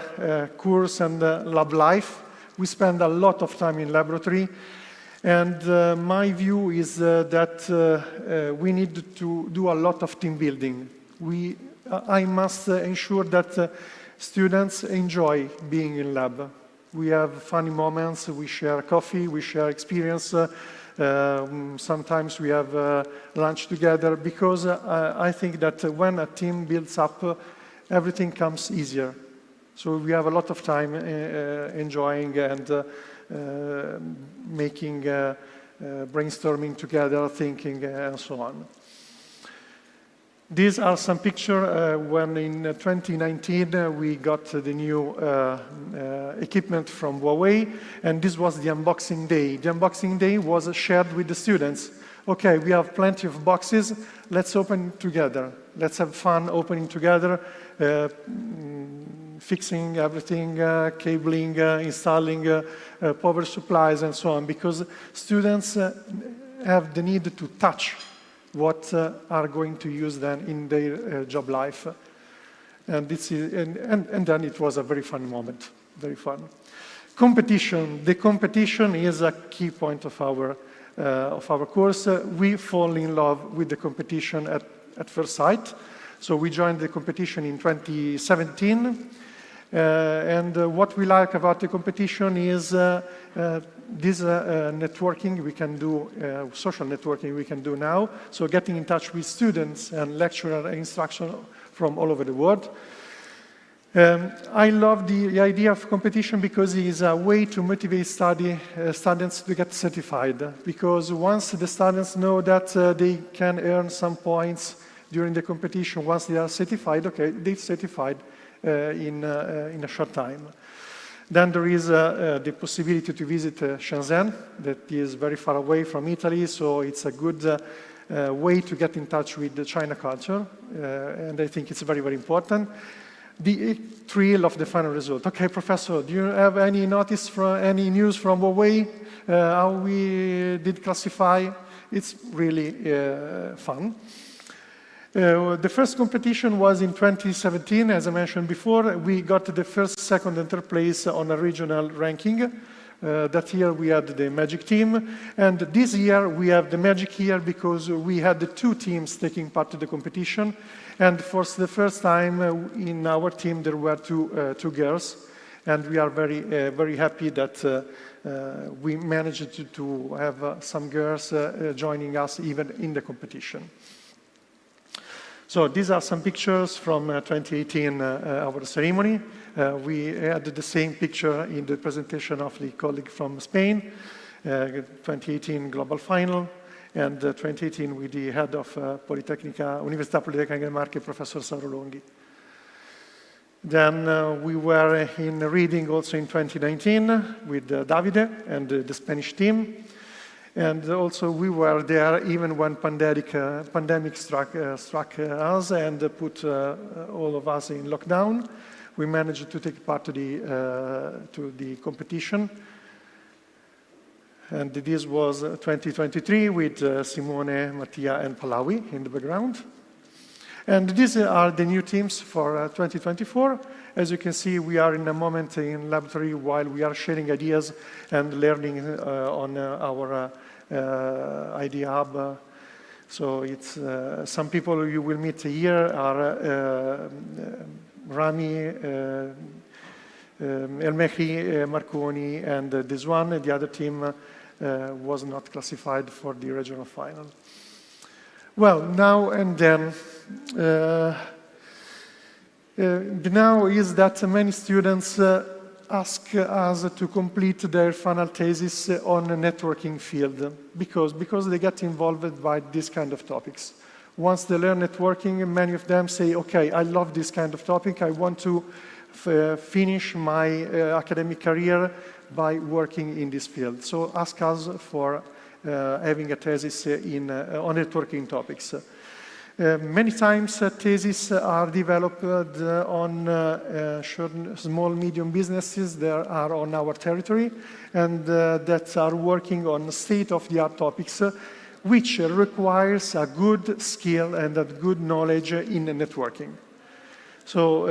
course and lab life. We spend a lot of time in laboratory, and my view is that we need to do a lot of team building. I must ensure that students enjoy being in lab. We have funny moments, we share coffee, we share experience, sometimes we have lunch together, because I think that when a team builds up, everything comes easier. So we have a lot of time enjoying and making, brainstorming together, thinking, and so on. These are some pictures when in 2019 we got the new equipment from Huawei, and this was the unboxing day. The unboxing day was shared with the students. Okay, we have plenty of boxes, let's open together. Let's have fun opening together, fixing everything, cabling, installing power supplies, and so on, because students have the need to touch what are going to use then in their job life. And then it was a very fun moment, very fun. Competition. The competition is a key point of our course. We fall in love with the competition at first sight. So we joined the competition in 2017. And what we like about the competition is this networking we can do, social networking we can do now. So getting in touch with students and lecturers and instructors from all over the world. I love the idea of competition because it is a way to motivate students to get certified. Because once the students know that they can earn some points during the competition, once they are certified, okay, they're certified in a short time. Then there is the possibility to visit Shenzhen, that is very far away from Italy, so it's a good way to get in touch with the China culture, and I think it's very, very important. The thrill of the final result. Okay, professor, do you have any notice from any news from Huawei? How we did classify? It's really fun. The first competition was in 2017, as I mentioned before. We got the first, second, and third place on a regional ranking. That year we had the Magic team, and this year we have the Magic year because we had the two teams taking part in the competition, and for the first time in our team there were two girls, and we are very, very happy that we managed to have some girls joining us even in the competition. So these are some pictures from 2018, our ceremony. We had the same picture in the presentation of the colleague from Spain, 2018 global final, and 2018 with the head of Università Politecnica del Marche, Professor Saurolonghi. Then we were in reading also in 2019 with Davide and the Spanish team. And also we were there even when pandemic struck us and put all of us in lockdown. We managed to take part to the competition. And this was 2023 with Simone, Mattia, and Pallavi in the background. And these are the new teams for 2024. As you can see, we are in a moment in laboratory while we are sharing ideas and learning on our Idea Hub. So it's some people you will meet here are Rami, El Mehri, Marconi, and this one. The other team was not classified for the regional final. Well, now and then, the now is that many students ask us to complete their final thesis on a networking field because they get involved by this kind of topics. Once they learn networking, many of them say, okay, I love this kind of topic. I want to finish my academic career by working in this field. So ask us for having a thesis on networking topics. Many times theses are developed on small, medium businesses that are on our territory and that are working on state-of-the-art topics, which requires a good skill and a good knowledge in networking. So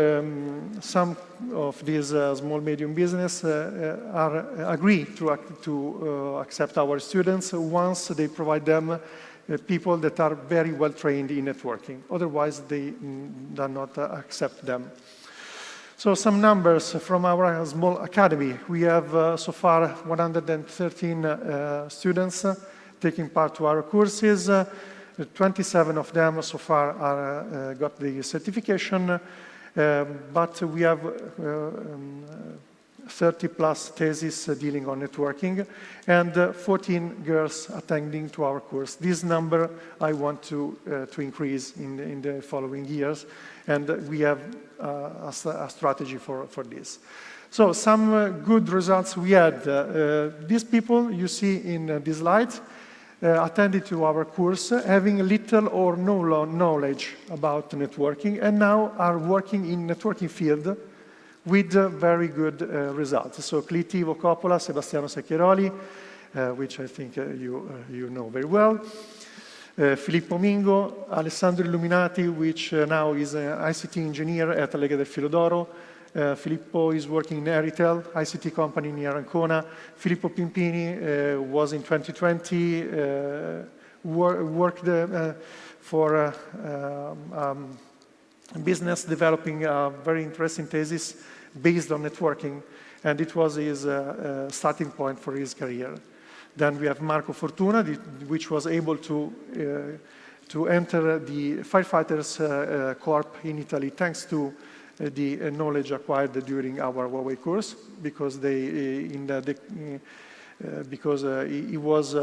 some of these small, medium business agree to accept our students once they provide them people that are very well trained in networking. Otherwise, they do not accept them. So some numbers from our small academy. We have so far 113 students taking part to our courses. 27 of them so far are, got the certification, but we have 30 plus theses dealing on networking and 14 girls attending to our course. This number I want to increase in the following years, and we have a strategy for this. So some good results we had. These people you see in this slide attended to our course having little or no knowledge about networking and now are working in networking field with very good results. So Cliti Coppola, Sebastiano Secchieroli, which I think you know very well. Filippo Mingo, Alessandro Illuminati, which now is an ICT engineer at Lega del Filo d'Oro. Filippo is working in Eritel, ICT company near Ancona. Filippo Pimpini was in 2020, worked for business developing a very interesting thesis based on networking, and it was his starting point for his career. Then we have Marco Fortuna, which was able to enter the Firefighters Corps in Italy thanks to the knowledge acquired during our Huawei course, because he was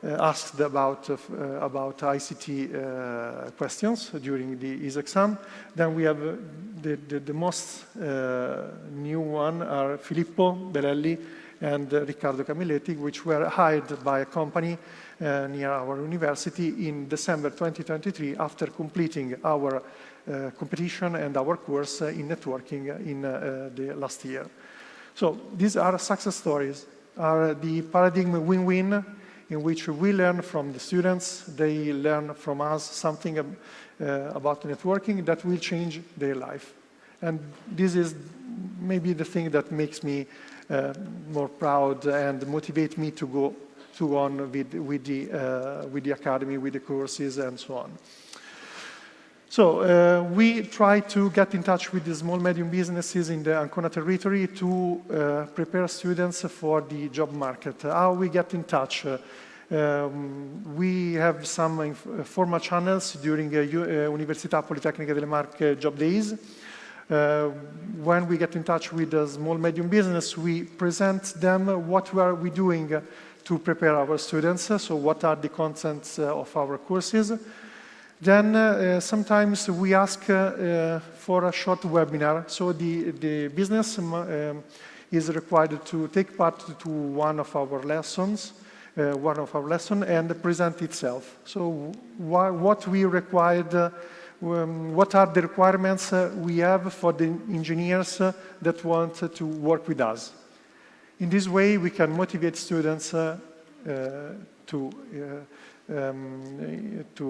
asked about ICT questions during his exam. Then we have the most new one are Filippo Belelli and Riccardo Camilletti, which were hired by a company near our university in December 2023 after completing our competition and our course in networking in the last year. So these are success stories, are the paradigm win-win in which we learn from the students, they learn from us something about networking that will change their life. And this is maybe the thing that makes me more proud and motivate me to go on with the academy, with the courses and so on. So we try to get in touch with the small, medium businesses in the Ancona territory to prepare students for the job market. How we get in touch? We have some formal channels during Università Politecnica delle Marche job days. When we get in touch with the small, medium business, we present them what are we doing to prepare our students, so what are the contents of our courses. Then sometimes we ask for a short webinar. So the business is required to take part to one of our lessons and present itself. So what we required, what are the requirements we have for the engineers that want to work with us. In this way, we can motivate students to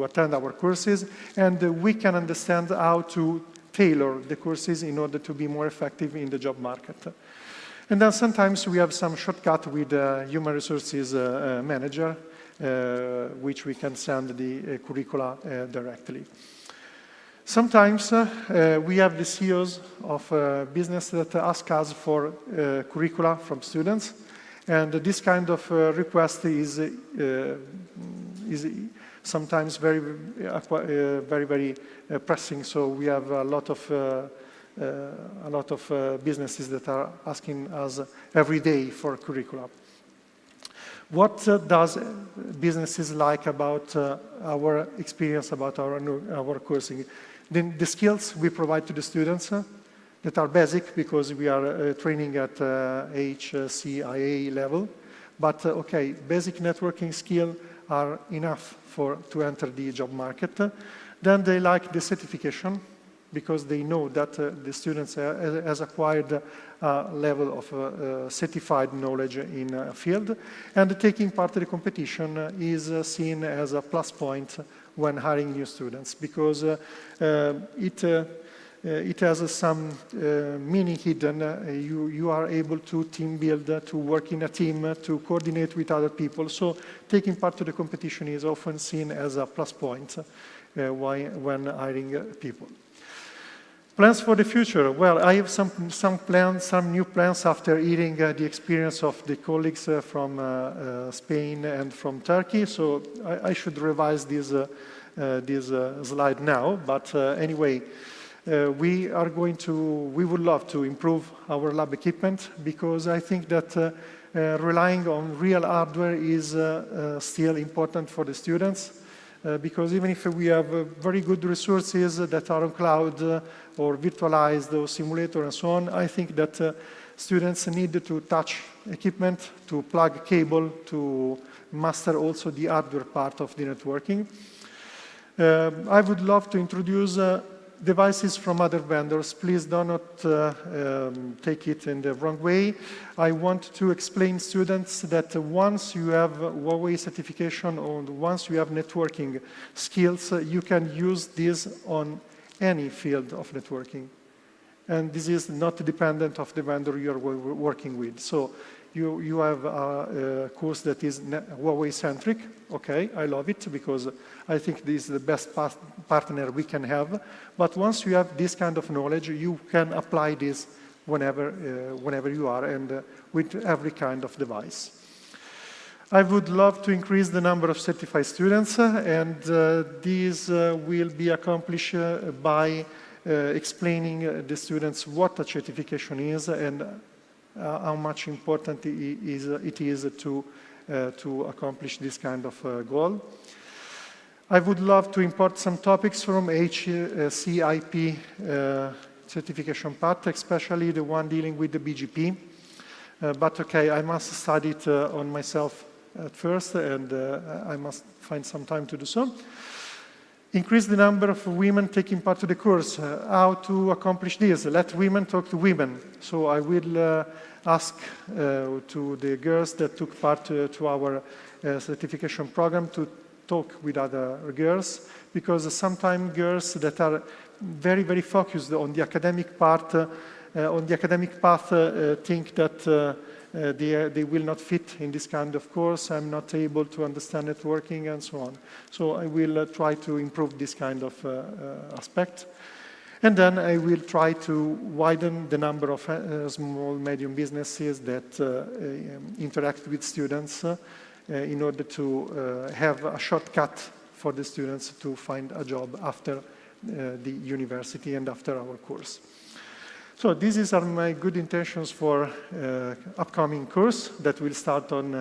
attend our courses, and we can understand how to tailor the courses in order to be more effective in the job market. And then sometimes we have some shortcut with human resources manager, which we can send the curricula directly. Sometimes we have the CEOs of business that ask us for curricula from students, and this kind of request is sometimes very pressing. So we have a lot of businesses that are asking us every day for curricula. What does businesses like about our experience, about our coursing? The skills we provide to the students that are basic because we are training at HCIA level. But okay, basic networking skills are enough to enter the job market. Then they like the certification because they know that the students has acquired a level of certified knowledge in a field. And taking part in the competition is seen as a plus point when hiring new students because it has some meaning hidden. You are able to team build, to work in a team, to coordinate with other people. So taking part in the competition is often seen as a plus point when hiring people. Plans for the future. Well, I have some plans, some new plans after hearing the experience of the colleagues from Spain and from Turkey. So I should revise this slide now. But anyway, we would love to improve our lab equipment because I think that relying on real hardware is still important for the students. Because even if we have very good resources that are on cloud or virtualized or simulator and so on, I think that students need to touch equipment, to plug cable, to master also the hardware part of the networking. I would love to introduce devices from other vendors. Please do not take it in the wrong way. I want to explain students that once you have Huawei certification or once you have networking skills, you can use this on any field of networking. And this is not dependent of the vendor you're working with. So you have a course that is Huawei-centric. Okay, I love it because I think this is the best partner we can have. But once you have this kind of knowledge, you can apply this whenever you are and with every kind of device. I would love to increase the number of certified students, and this will be accomplished by explaining the students what a certification is and how much important it is to accomplish this kind of goal. I would love to import some topics from HCIP certification path, especially the one dealing with the BGP. But okay, I must study it on myself at first, and I must find some time to do so. Increase the number of women taking part in the course. How to accomplish this? Let women talk to women. So I will ask to the girls that took part to our certification program to talk with other girls, because sometimes girls that are very focused on the academic part, on the academic path, think that they will not fit in this kind of course. I'm not able to understand networking and so on. So I will try to improve this kind of aspect. And then I will try to widen the number of small, medium businesses that interact with students in order to have a shortcut for the students to find a job after the university and after our course. So these are my good intentions for upcoming course that will start on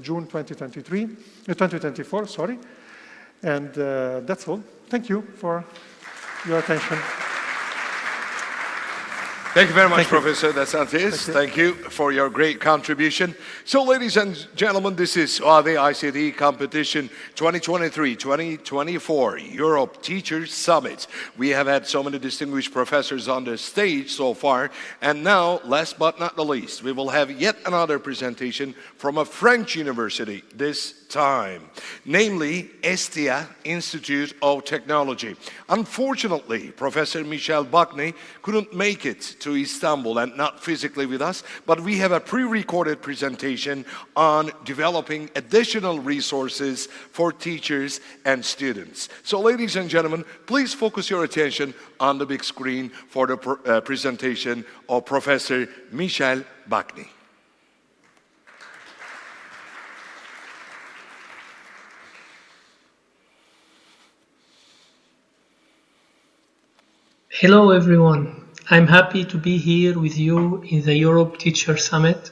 June 2024, sorry. And that's all. Thank you for your attention. Thank you very much, Professor De Santis. Thank you for your great contribution. So, ladies and gentlemen, this is Huawei ICT Competition 2023-2024 Europe Teachers Summit. We have had so many distinguished professors on the stage so far, and now, last but not the least, we will have yet another presentation from a French university. This time, namely Estia Institute of Technology. Unfortunately, Professor Michel Bakni couldn't make it to Istanbul and not physically with us, but we have a pre-recorded presentation on developing additional resources for teachers and students. So ladies and gentlemen, please focus your attention on the big screen for the presentation of Professor Michel Bakni. Hello everyone, I'm happy to be here with you in the Europe Teacher Summit.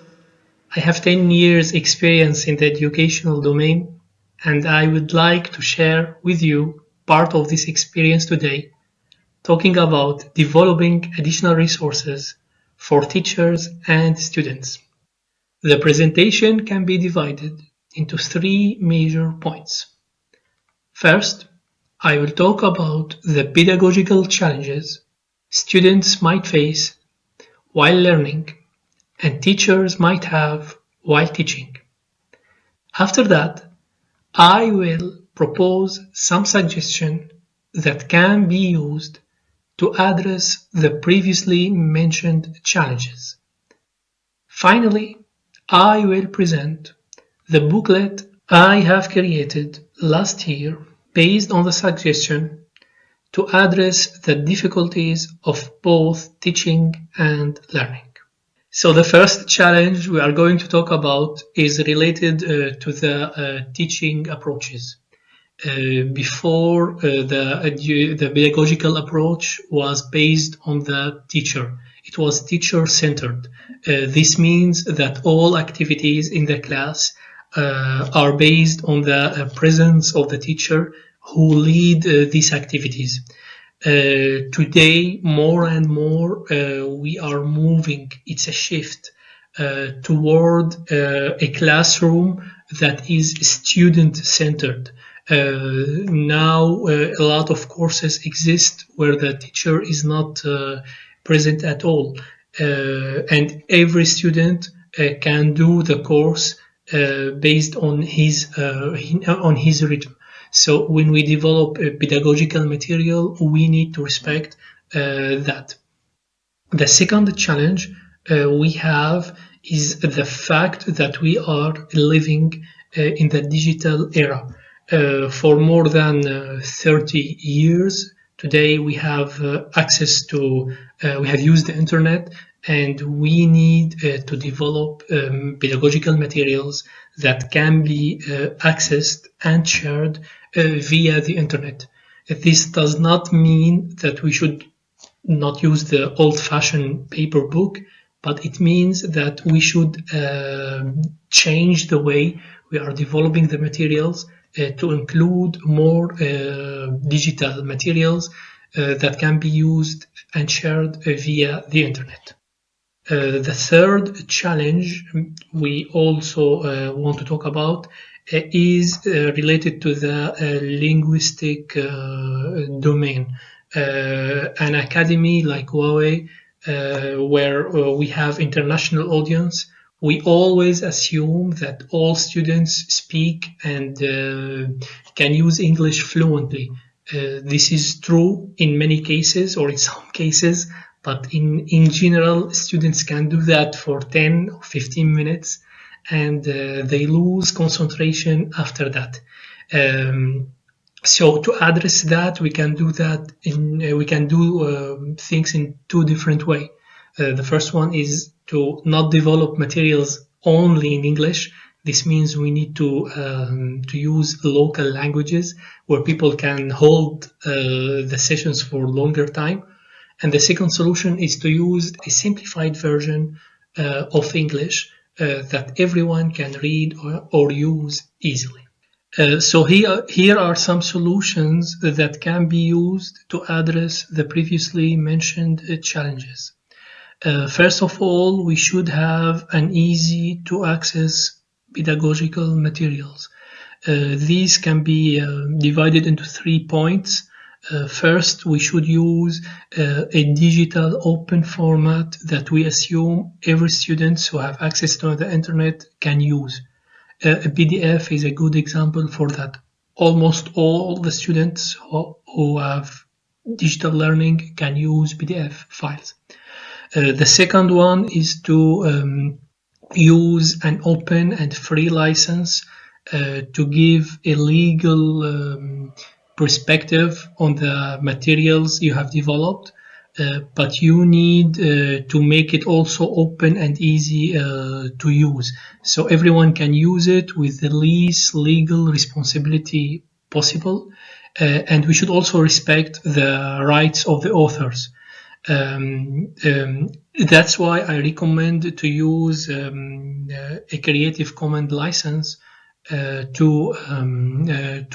I have 10 years experience in the educational domain and I would like to share with you part of this experience today, talking about developing additional resources for teachers and students. The presentation can be divided into 3 major points. First, I will talk about the pedagogical challenges students might face while learning and teachers might have while teaching. After that, I will propose some suggestions that can be used to address the previously mentioned challenges. Finally, I will present the booklet I have created last year based on the suggestion to address the difficulties of both teaching and learning. So the first challenge we are going to talk about is related to the teaching approaches. Before, the pedagogical approach was based on the teacher. It was teacher-centered. This means that all activities in the class are based on the presence of the teacher who lead these activities. Today, more and more, we are moving, it's a shift toward a classroom that is student-centered. Now, a lot of courses exist where the teacher is not present at all, and every student can do the course based on his rhythm. So when we develop a pedagogical material, we need to respect that. The second challenge we have is the fact that we are living in the digital era. For more than 30 years, today we have access to, we have used the internet, and we need to develop pedagogical materials that can be accessed and shared via the internet. This does not mean that we should not use the old-fashioned paper book, but it means that we should change the way we are developing the materials to include more digital materials that can be used and shared via the internet. The third challenge we also want to talk about is related to the linguistic domain. An academy like Huawei, where we have international audience, we always assume that all students speak and can use English fluently. This is true in many cases, or in some cases, but in general, students can do that for 10 or 15 minutes and they lose concentration after that. So to address that, we can do things in 2 different ways. The first one is to not develop materials only in English. This means we need to use local languages where people can hold the sessions for longer time. And the second solution is to use a simplified version of English that everyone can read or use easily. So here are some solutions that can be used to address the previously mentioned challenges. First of all, we should have an easy to access pedagogical materials. These can be divided into 3 points. First, we should use a digital open format that we assume every student who have access to the internet can use. A PDF is a good example for that. Almost all the students who have digital learning can use PDF files. The second one is to use an open and free license to give a legal perspective on the materials you have developed, but you need to make it also open and easy to use, so everyone can use it with the least legal responsibility possible, and we should also respect the rights of the authors. That's why I recommend to use a Creative Commons license to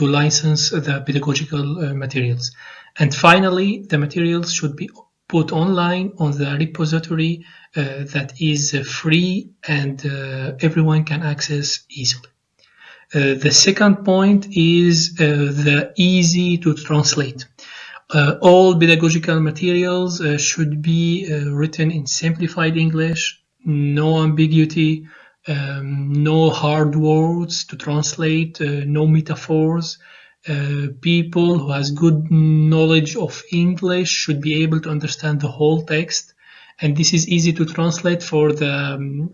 license the pedagogical materials. And finally, the materials should be put online on the repository that is free and everyone can access easily. The second point is the easy to translate. All pedagogical materials should be written in simplified English, no ambiguity, no hard words to translate, no metaphors. People who has good knowledge of English should be able to understand the whole text, and this is easy to translate for the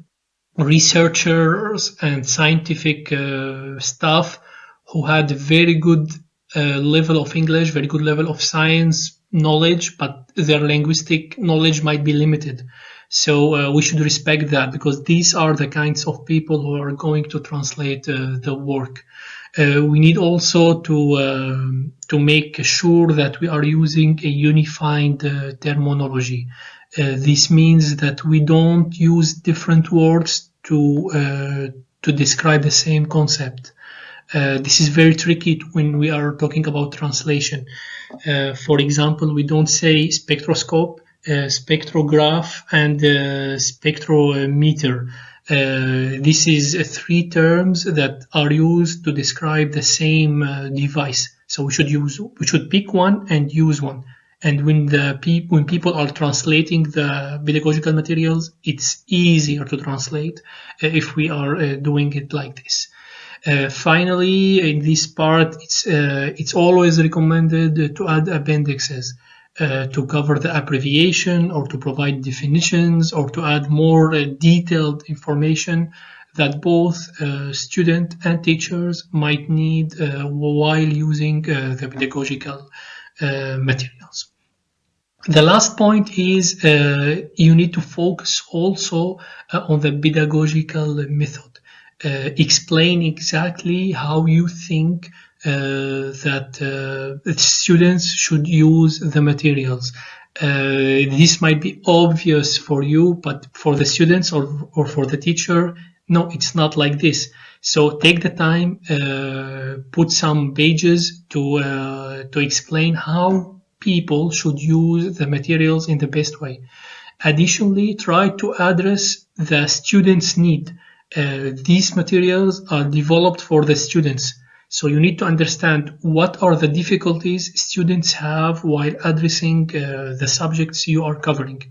researchers and scientific staff who had very good level of English, very good level of science knowledge, but their linguistic knowledge might be limited. So we should respect that, because these are the kinds of people who are going to translate the work. We need also to make sure that we are using a unified terminology. This means that we don't use different words to describe the same concept. This is very tricky when we are talking about translation. For example, we don't say spectroscope, spectrograph, and spectrometer. This is three terms that are used to describe the same device. So we should pick one and use one. And when people are translating the pedagogical materials, it's easier to translate if we are doing it like this. Finally, in this part, it's always recommended to add appendixes to cover the abbreviation or to provide definitions or to add more detailed information that both student and teachers might need while using the pedagogical materials. The last point is you need to focus also on the pedagogical method. Explain exactly how you think that students should use the materials. This might be obvious for you, but for the students or for the teacher, no, it's not like this. So take the time, put some pages to explain how people should use the materials in the best way. Additionally, try to address the students' need. These materials are developed for the students. So you need to understand what are the difficulties students have while addressing the subjects you are covering.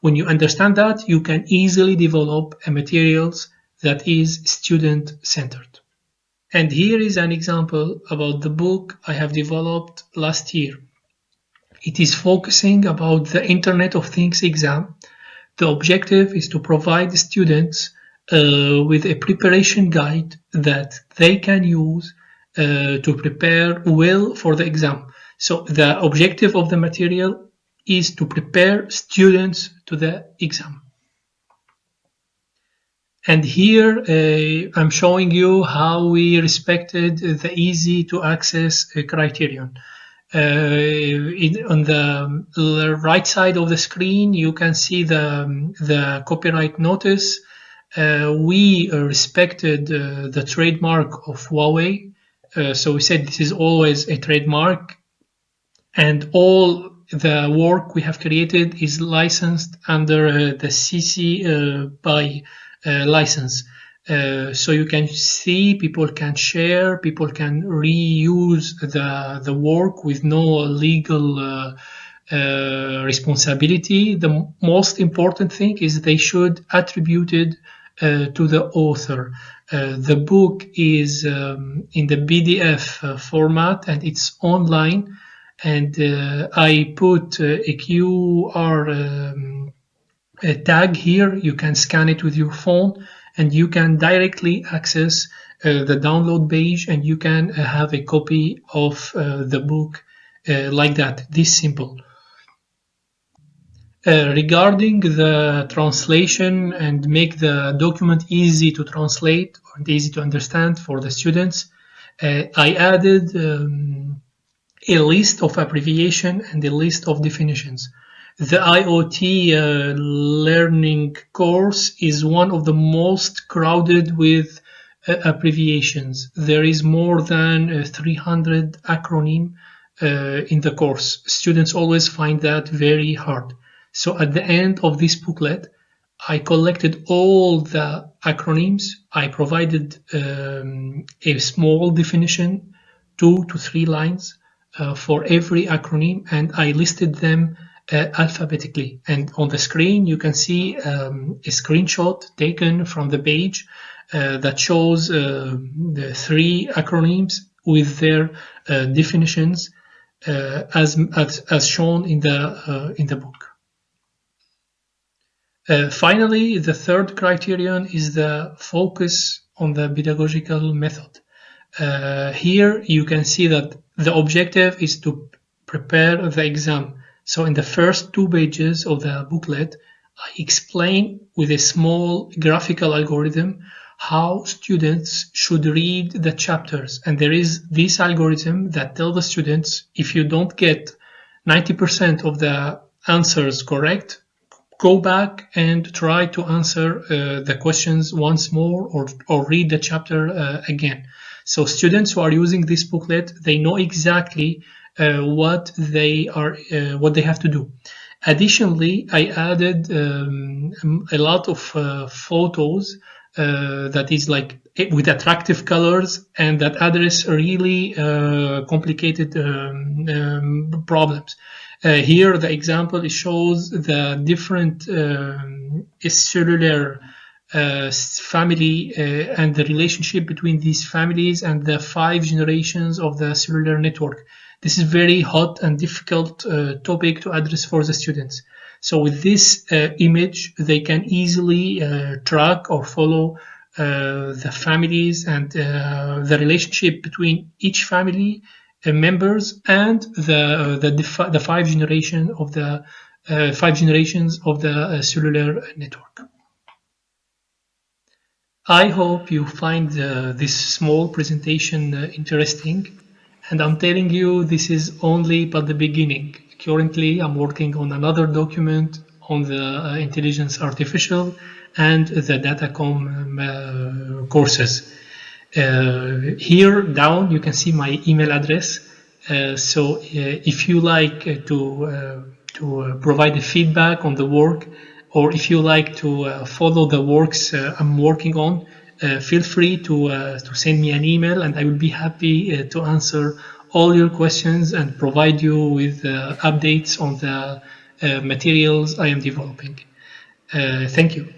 When you understand that, you can easily develop a materials that is student-centered. And here is an example about the book I have developed last year. It is focusing about the Internet of Things exam. The objective is to provide students with a preparation guide that they can use to prepare well for the exam. So the objective of the material is to prepare students to the exam. And here I'm showing you how we respected the easy to access criterion. On the right side of the screen, you can see the copyright notice. We respected the trademark of Huawei. So we said this is always a trademark, and all the work we have created is licensed under the CC BY license. So you can see people can share, people can reuse the work with no legal responsibility. The most important thing is they should attribute to the author. The book is in the PDF format and it's online. And I put a QR tag here. You can scan it with your phone and you can directly access the download page and you can have a copy of the book like that, this simple. Regarding the translation and make the document easy to translate and easy to understand for the students, I added a list of abbreviation and a list of definitions. The IoT learning course is one of the most crowded with abbreviations. There is more than 300 acronym in the course. Students always find that very hard. So at the end of this booklet, I collected all the acronyms. I provided a small definition, 2 to 3 lines for every acronym, and I listed them alphabetically. And on the screen, you can see a screenshot taken from the page that shows the 3 acronyms with their definitions as shown in the book. Finally, the third criterion is the focus on the pedagogical method. Here you can see that the objective is to prepare the exam. So in the first 2 pages of the booklet, I explain with a small graphical algorithm how students should read the chapters. And there is this algorithm that tells the students, if you don't get 90% of the answers correct, go back and try to answer the questions once more or read the chapter again. So students who are using this booklet, they know exactly what they have to do. Additionally, I added a lot of photos that is like with attractive colors and that address really complicated problems. Here, the example shows the different cellular family and the relationship between these families and the 5 generations of the cellular network. This is very hot and difficult topic to address for the students. So with this image, they can easily track or follow the families and the relationship between each family members and the 5 generations of the 5 generations of the cellular network. I hope you find this small presentation interesting, and I'm telling you this is only but the beginning. Currently, I'm working on another document on the intelligence artificial and the datacom courses. Here down you can see my email address. So if you like to provide a feedback on the work, or if you like to follow the works I'm working on, feel free to send me an email, and I will be happy to answer all your questions and provide you with updates on the materials I am developing. Thank you.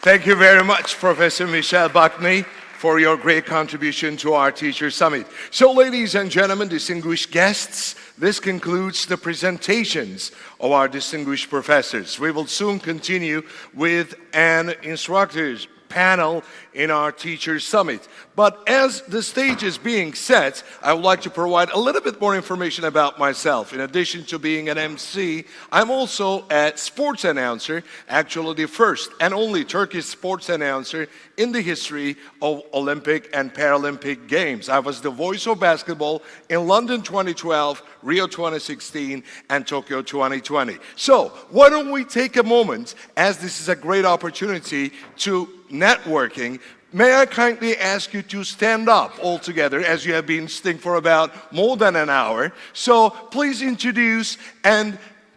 Thank you very much, Professor Michel Bakni, for your great contribution to our Teacher Summit. So, ladies and gentlemen, distinguished guests, this concludes the presentations of our distinguished professors. We will soon continue with an instructors panel in our Teacher Summit. But as the stage is being set, I would like to provide a little bit more information about myself. In addition to being an MC, I'm also a sports announcer, actually the first and only Turkish sports announcer in the history of Olympic and Paralympic Games. I was the voice of basketball in London 2012, Rio 2016, and Tokyo 2020. So why don't we take a moment, as this is a great opportunity to networking. May I kindly ask you to stand up all together, as you have been sitting for about more than an hour. So please introduce and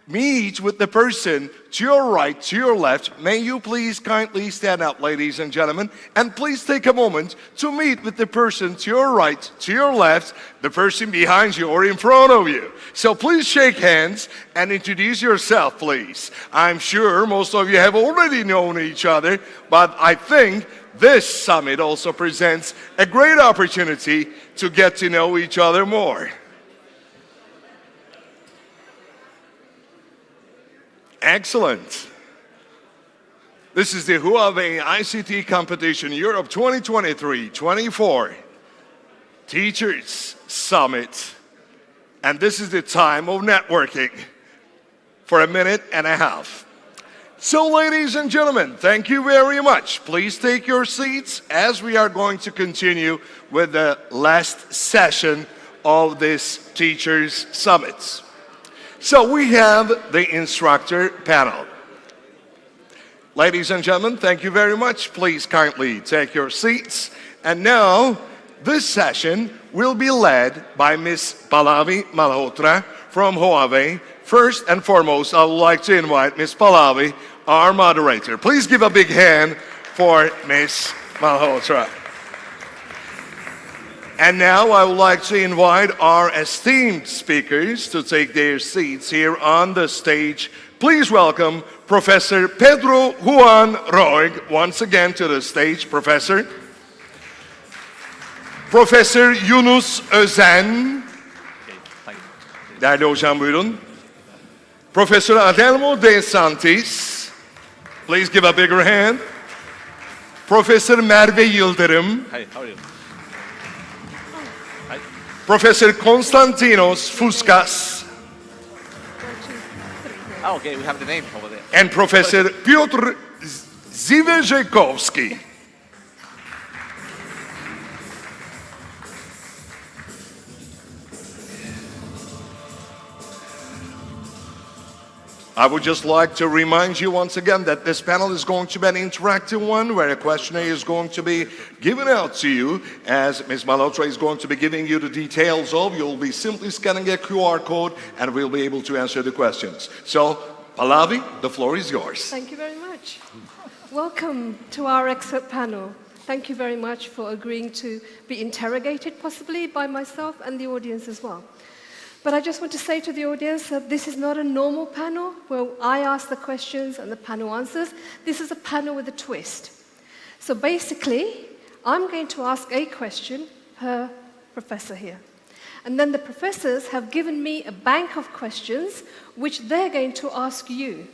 meet with the person to your right, to your left. May you please kindly stand up, ladies and gentlemen, and please take a moment to meet with the person to your right, to your left, the person behind you or in front of you. So please shake hands and introduce yourself, please. I'm sure most of you have already known each other, but I think this summit also presents a great opportunity to get to know each other more. Excellent. This is the Huawei ICT Competition Europe 2023-24 Teachers Summit. And this is the time of networking for a minute and a half. So, ladies and gentlemen, thank you very much. Please take your seats as we are going to continue with the last session of this Teachers Summit. So we have the instructor panel. Ladies and gentlemen, thank you very much. Please kindly take your seats. And now, this session will be led by Ms. Pallavi Malhotra from Huawei. First and foremost, I would like to invite Ms. Pallavi, our moderator. Please give a big hand for Ms. Malhotra. And now I would like to invite our esteemed speakers to take their seats here on the stage. Please welcome Professor Pedro Juan Roig once again to the stage. Professor. Professor Yunus Özen. Değerli hocam buyurun. Professor Adelmo de Santis. Please give a bigger hand. Professor Merve Yıldırım. Hi, how are you? Professor Konstantinos Fuskas. Oh, okay, we have the name over there. And Professor Piotr Ziverzhekowski. I would just like to remind you once again that this panel is going to be an interactive one where a questionnaire is going to be given out to you as Ms. Malhotra is going to be giving you the details of. You'll be simply scanning a QR code and we'll be able to answer the questions. So, Pallavi, the floor is yours. Thank you very much. Welcome to our expert panel. Thank you very much for agreeing to be interrogated possibly by myself and the audience as well. But I just want to say to the audience that this is not a normal panel where I ask the questions and the panel answers. This is a panel with a twist. So basically, I'm going to ask a question per professor here. And then the professors have given me a bank of questions which they're going to ask you.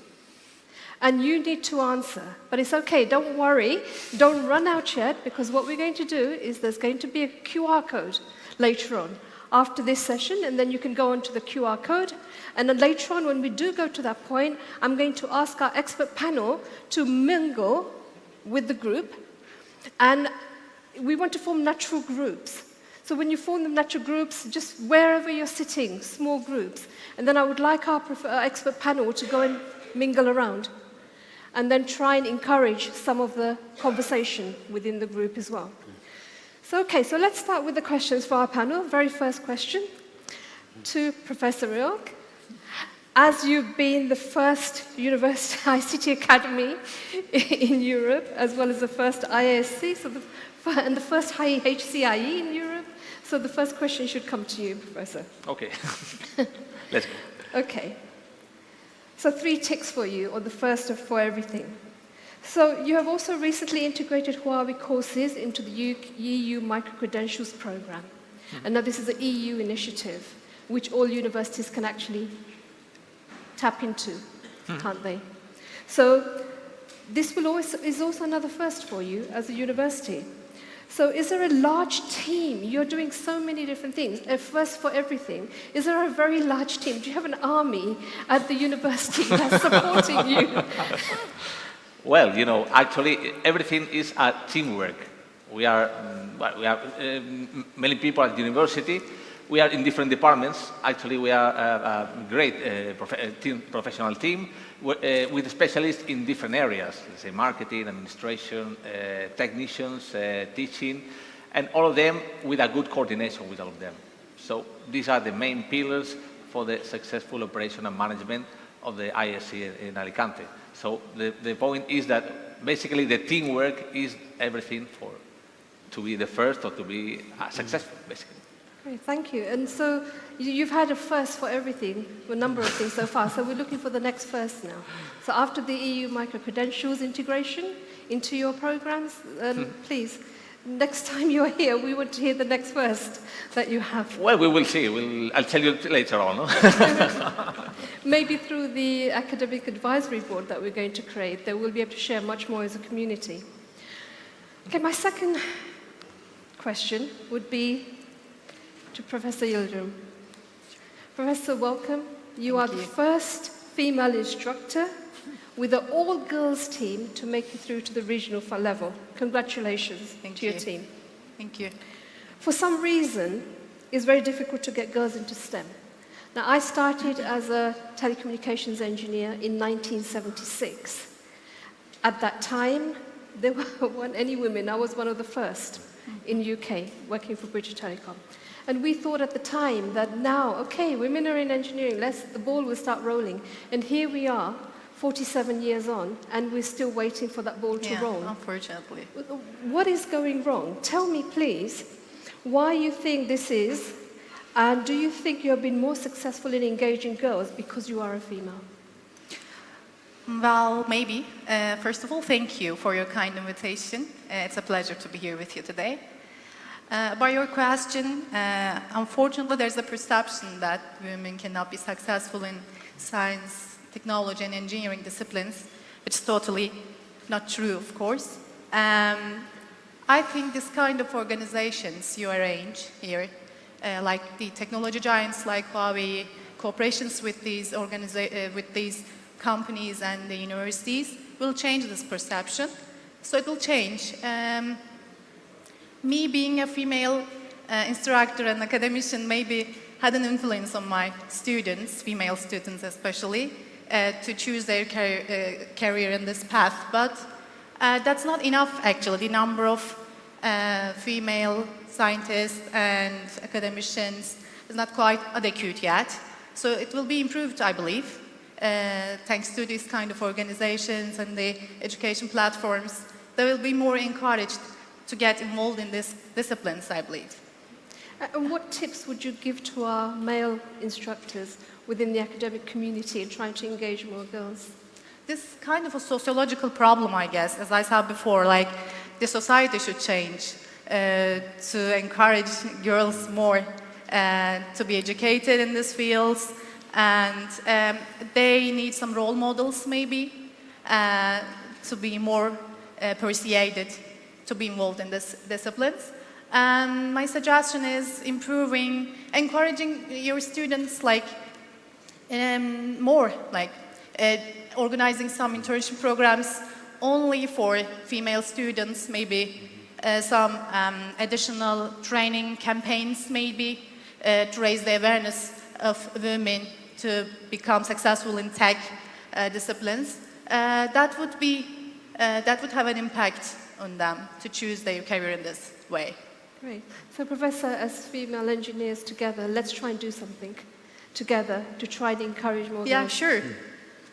And you need to answer. But it's okay, don't worry, don't run out yet, because what we're going to do is there's going to be a QR code later on after this session, and then you can go onto the QR code. And then later on, when we do go to that point, I'm going to ask our expert panel to mingle with the group. And we want to form natural groups. So when you form the natural groups, just wherever you're sitting, small groups. And then I would like our expert panel to go and mingle around. And then try and encourage some of the conversation within the group as well. So, okay, so let's start with the questions for our panel. Very first question to Professor Roig. As you've been the first University ICT Academy in Europe, as well as the first IASC, and the first HCIE in Europe, so the first question should come to you, Professor. Okay, let's go. Okay, so 3 ticks for you, or the first of for everything. So you have also recently integrated Huawei courses into the EU Micro-Credentials program. And now this is an EU initiative, which all universities can actually tap into, can't they? So this is also another first for you as a university. So is there a large team? You're doing so many different things, a first for everything. Is there a very large team? Do you have an army at the university that's supporting you? Well, you know, actually, everything is a teamwork. We are many people at the university. We are in different departments. Actually, we are a great professional team with specialists in different areas, let's say marketing, administration, technicians, teaching, and all of them with a good coordination with all of them. So these are the main pillars for the successful operation and management of the ISC in Alicante. So the point is that basically the teamwork is everything to be the first or to be successful, basically. Great, thank you. And so you've had a first for everything, a number of things so far. So we're looking for the next first now. So after the EU micro-credentials integration into your programs, please, next time you're here, we want to hear the next first that you have. Well, we will see. I'll tell you later on. No? Maybe through the academic advisory board that we're going to create, they will be able to share much more as a community. Okay, my second question would be to Professor Yildirim. Professor, welcome. You are the first female instructor with an all-girls team to make it through to the regional level. Congratulations to your team. Thank you. For some reason, it's very difficult to get girls into STEM. Now, I started as a telecommunications engineer in 1976. At that time, there weren't any women. I was one of the first in UK working for British Telecom. And we thought at the time that now, okay, women are in engineering, the ball will start rolling. And here we are, 47 years on, and we're still waiting for that ball to roll. Unfortunately. What is going wrong? Tell me, please, why you think this is, and do you think you have been more successful in engaging girls because you are a female? Well, maybe. First of all, thank you for your kind invitation. It's a pleasure to be here with you today. About your question, unfortunately, there's a perception that women cannot be successful in science, technology, and engineering disciplines, which is totally not true, of course. I think this kind of organizations you arrange here, like the technology giants like Huawei, cooperations with these companies and the universities, will change this perception. So it will change. Me being a female instructor and academician maybe had an influence on my students, female students especially, to choose their career in this path. But that's not enough, actually. The number of female scientists and academicians is not quite adequate yet. So it will be improved, I believe, thanks to these kind of organizations and the education platforms. They will be more encouraged to get involved in these disciplines, I believe. And what tips would you give to our male instructors within the academic community in trying to engage more girls? This kind of a sociological problem, I guess, as I said before, like the society should change to encourage girls more to be educated in these fields, and they need some role models maybe to be more persuaded to be involved in these disciplines. And my suggestion is encouraging your students more, organizing some internship programs only for female students, maybe some additional training campaigns maybe to raise the awareness of women to become successful in tech disciplines. That would have an impact on them to choose their career in this way. Great. So, Professor, as female engineers together, let's try and do something together to try and encourage more girls. Yeah, sure.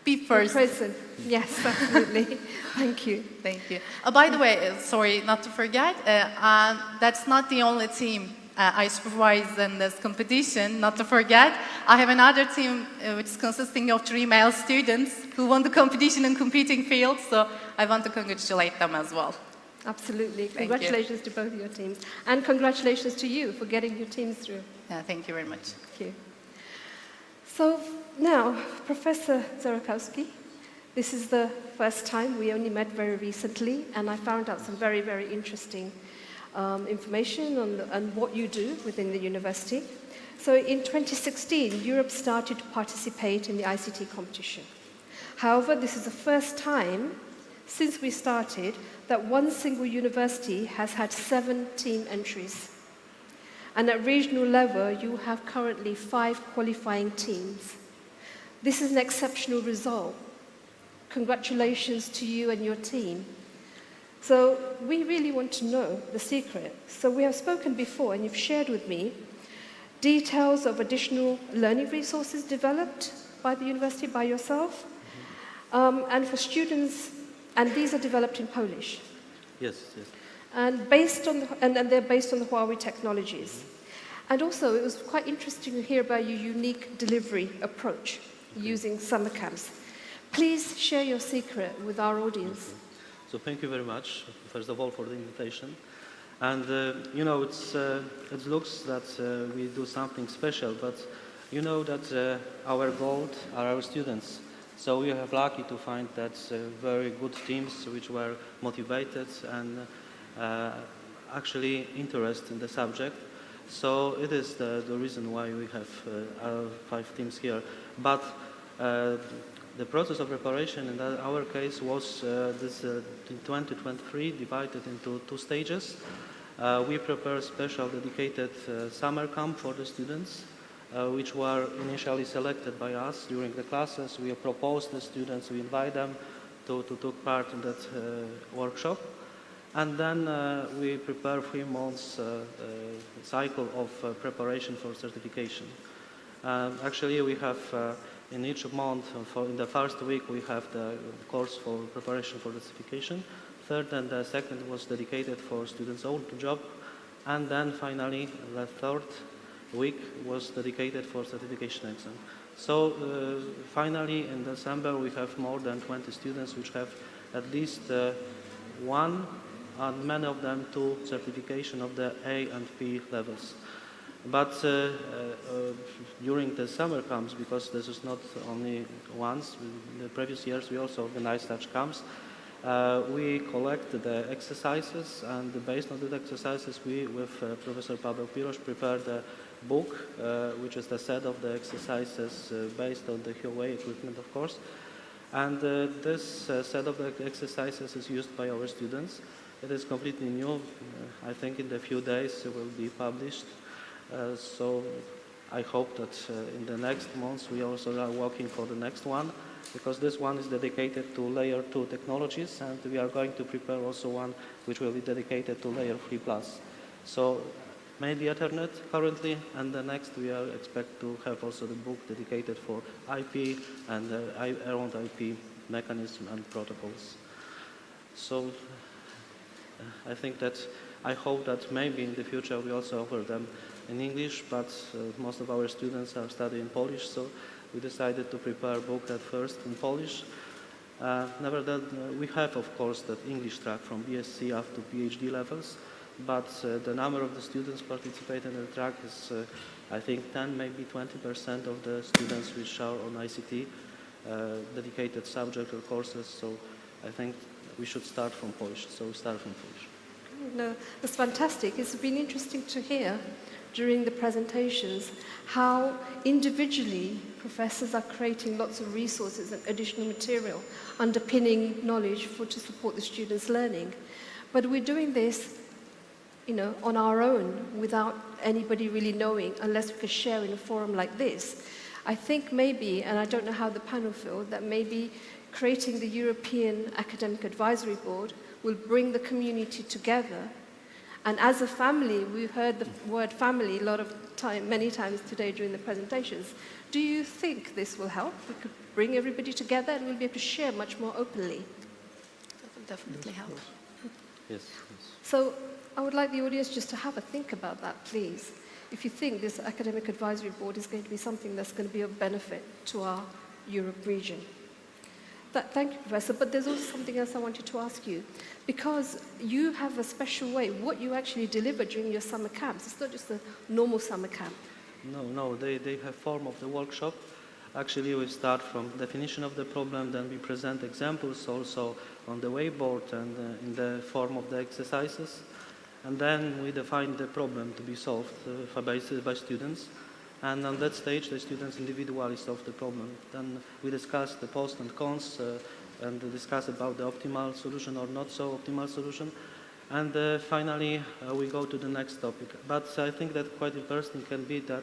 Be first. Present. Yes, absolutely. Thank you. Thank you. By the way, sorry, not to forget, that's not the only team I supervise in this competition. Not to forget, I have another team which is consisting of 3 male students who won the competition in competing fields, so I want to congratulate them as well. Absolutely. Congratulations to both of your teams. And congratulations to you for getting your teams through. Thank you very much. Thank you. So now, Professor Zarakowski, this is the first time. We only met very recently, and I found out some very, very interesting information on what you do within the university. So in 2016, Europe started to participate in the ICT competition. However, this is the first time since we started that one single university has had 7 team entries. And at regional level, you have currently 5 qualifying teams. This is an exceptional result. Congratulations to you and your team. So we really want to know the secret. So we have spoken before, and you've shared with me details of additional learning resources developed, by the university, by yourself, and for students, and these are developed in Polish. Yes, yes. And based on and they're based on the Huawei technologies. And also, it was quite interesting to hear about your unique delivery approach using summer camps. Please share your secret with our audience. So thank you very much, first of all, for the invitation. And you know, it looks that we do something special, but you know that our goal are our students. So we have lucky to find that very good teams which were motivated and actually interested in the subject. So it is the reason why we have our 5 teams here. But the process of preparation in our case was in 2023 divided into 2 stages. We prepared special dedicated summer camp for the students, which were initially selected by us during the classes. We proposed the students, we invite them to take part in that workshop. And then we prepare 3 months cycle of preparation for certification. Actually, we have in each month, in the first week, we have the course for preparation for the certification. Third and the second was dedicated for students' own job. And then finally, the third week was dedicated for certification exam. So finally, in December, we have more than 20 students which have at least 1 and many of them 2 certification of the A and P levels. But during the summer camps, because this is not only once, in the previous years we also organized such camps, we collect the exercises, and based on the exercises we, with Professor Paweł Pirosz, prepared a book, which is the set of the exercises based on the Huawei equipment, of course. And this set of the exercises is used by our students. It is completely new. I think in a few days it will be published. So I hope that in the next months we also are working for the next one, because this one is dedicated to layer 2 technologies, and we are going to prepare also one which will be dedicated to layer 3+. So mainly Ethernet currently, and the next we are expect to have also the book dedicated for IP and around IP mechanism and protocols. So I hope that maybe in the future we also offer them in English, but most of our students are studying Polish, so we decided to prepare a book at first in Polish. Nevertheless, we have, of course, that English track from BSc up to PhD levels, but the number of the students participating in the track is, I think, 10, maybe 20% of the students which are on ICT, dedicated subject or courses, so I think we should start from Polish, so we start from Polish. No, that's fantastic. It's been interesting to hear during the presentations how individually professors are creating lots of resources and additional material underpinning knowledge to support the students' learning. But we're doing this, you know, on our own without anybody really knowing, unless we could share in a forum like this. I think maybe, and I don't know how the panel feel, that maybe creating the European Academic Advisory Board will bring the community together. And as a family, we've heard the word family many times today during the presentations. Do you think this will help? We could bring everybody together and we'll be able to share much more openly. That will definitely help. Yes. So I would like the audience just to have a think about that, please. If you think this Academic Advisory Board is going to be something that's going to be of benefit to our Europe region. Thank you, Professor. But there's also something else I wanted to ask you. Because you have a special way, what you actually deliver during your summer camps, it's not just a normal summer camp. No, they have form of the workshop. Actually, we start from definition of the problem, then we present examples also on the whiteboard and in the form of the exercises. And then we define the problem to be solved by students. And on that stage, the students individually solve the problem. Then we discuss the pros and cons and discuss about the optimal solution or not so optimal solution. And finally, we go to the next topic. But I think that quite interesting can be that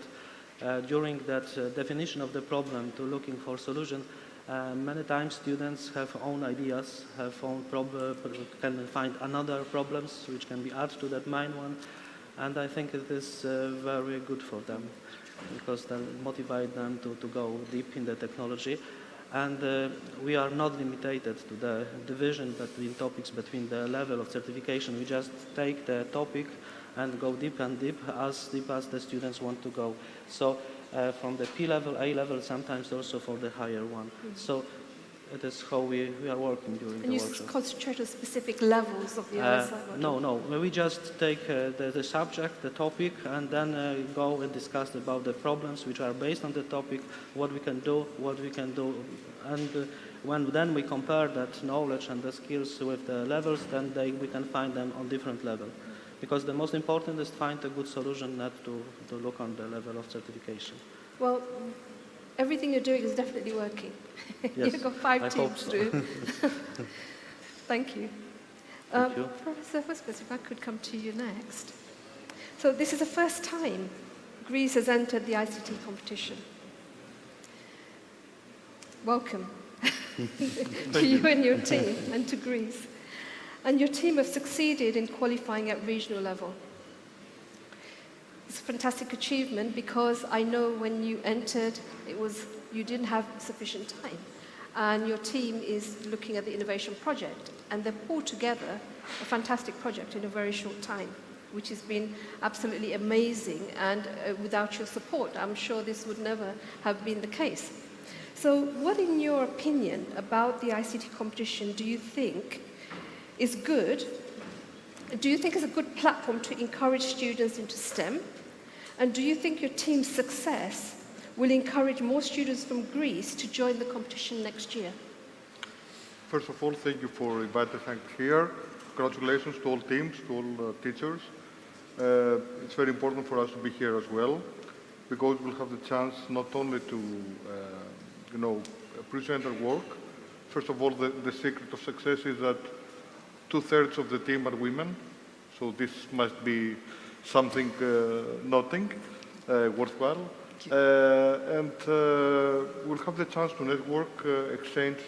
during that definition of the problem to looking for solution, many times students have own ideas, have own can find another problems which can be added to that main one. And I think it is very good for them. because that motivate them to go deep in the technology. And we are not limited to the division between topics, between the level of certification. We just take the topic and go deep and deep as the students want to go. So from the P level, A level, sometimes also for the higher one. So it is how we are working during the workshop. And you concentrate on specific levels of the OSI module? No. We just take the subject, the topic, and then go and discuss about the problems which are based on the topic, what we can do, and then we compare that knowledge and the skills with the levels, then we can find them on different level. Because the most important is find a good solution, not to look on the level of certification. Well, everything you're doing is definitely working. Yes, You've got 5 I teams hope so. to do. Thank you. Thank you. Professor Huspers, if I could come to you next. So this is the first time Greece has entered the ICT competition. Welcome to you and your team and to Greece. And your team have succeeded in qualifying at regional level. It's a fantastic achievement because I know when you entered, you didn't have sufficient time. And your team is looking at the innovation project, and they've pulled together a fantastic project in a very short time, which has been absolutely amazing. And without your support, I'm sure this would never have been the case. So what, in your opinion, about the ICT competition do you think is good? Do you think it's a good platform to encourage students into STEM? And do you think your team's success will encourage more students from Greece to join the competition next year? First of all, thank you for inviting us here. Congratulations to all teams, to all teachers. It's very important for us to be here as well, because we'll have the chance not only to present our work. First of all, the secret of success is that 2/3 of the team are women, so this must be something nothing, worthwhile. And we'll have the chance to network, exchange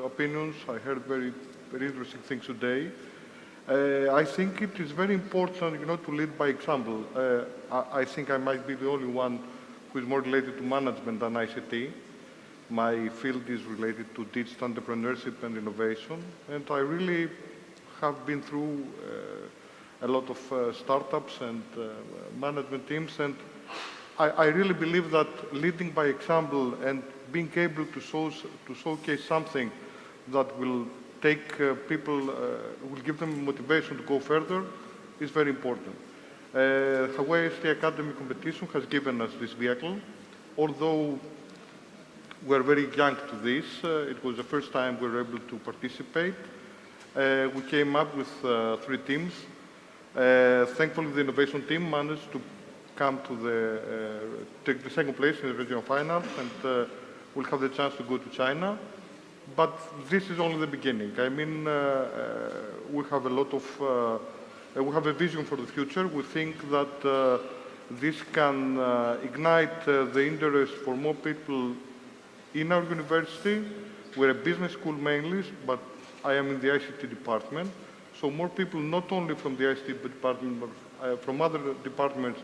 opinions. I heard very, very interesting things today. I think it is very important, to lead by example. I think I might be the only one who is more related to management than ICT. My field is related to digital entrepreneurship and innovation, and I really have been through a lot of startups and management teams, and I really believe that leading by example and being able to showcase something that will take people, will give them motivation to go further is very important. Huawei ICT Academy competition has given us this vehicle. Although we're very young to this, it was the first time we were able to participate. We came up with 3 teams. Thankfully, the innovation team managed to come to take the second place in the regional finals, and we'll have the chance to go to China. But this is only the beginning. I mean, we have a lot of, we have a vision for the future. We think that this can ignite the interest for more people in our university. We're a business school mainly, but I am in the ICT department. So more people, not only from the ICT department, but from other departments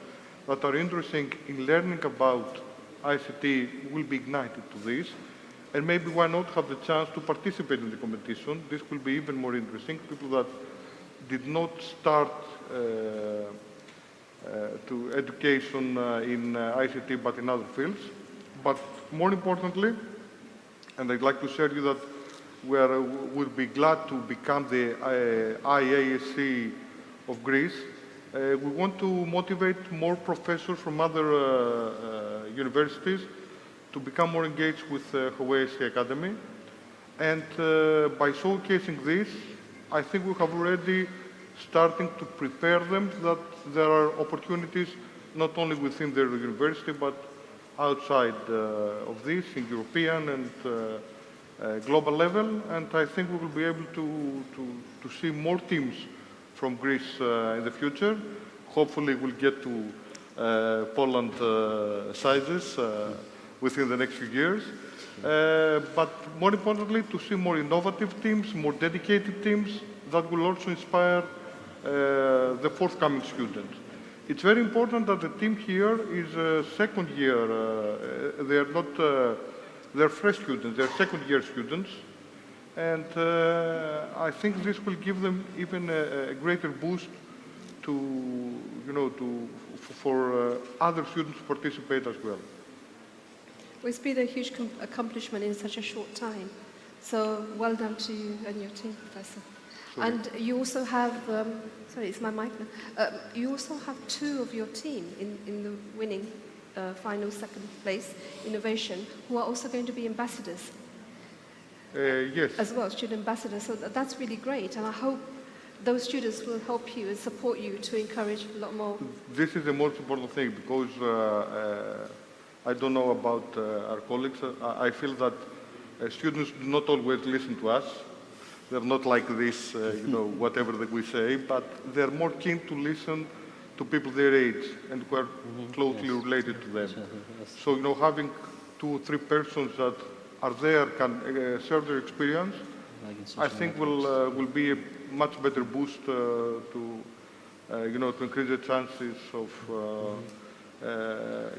that are interested in learning about ICT will be ignited to this. And maybe why not have the chance to participate in the competition? This will be even more interesting. People that did not start to education in ICT, but in other fields. But more importantly, and I'd like to share you that we'll be glad to become the IASC of Greece. We want to motivate more professors from other universities to become more engaged with Huawei ICT Academy. And by showcasing this, I think we have already starting to prepare them that there are opportunities not only within their university, but outside of this, in European and global level. And I think we will be able to see more teams from Greece in the future. Hopefully we'll get to Poland sizes within the next few years. But more importantly, to see more innovative teams, more dedicated teams that will also inspire the forthcoming students. it's very important that the team here is second year. They are not, they're fresh students, they're second year students. And I think this will give them even a greater boost to, you know, for other students to participate as well. Well, it's been a huge accomplishment in such a short time. So well done to you and your team, Professor. Sorry. And you also have, sorry, it's my mic now. You also have two of your team in the winning final second place innovation who are also going to be ambassadors. Yes. As well, student ambassadors. So that's really great. And I hope those students will help you and support you to encourage a lot more. This is the most important thing because I don't know about our colleagues. I feel that students do not always listen to us. They're not like this, you know, whatever that we say, but they're more keen to listen to people their age and who are closely related to them. So, you know, having 2 or 3 persons that are there can share their experience, I think will be a much better boost to, you know, to increase the chances of,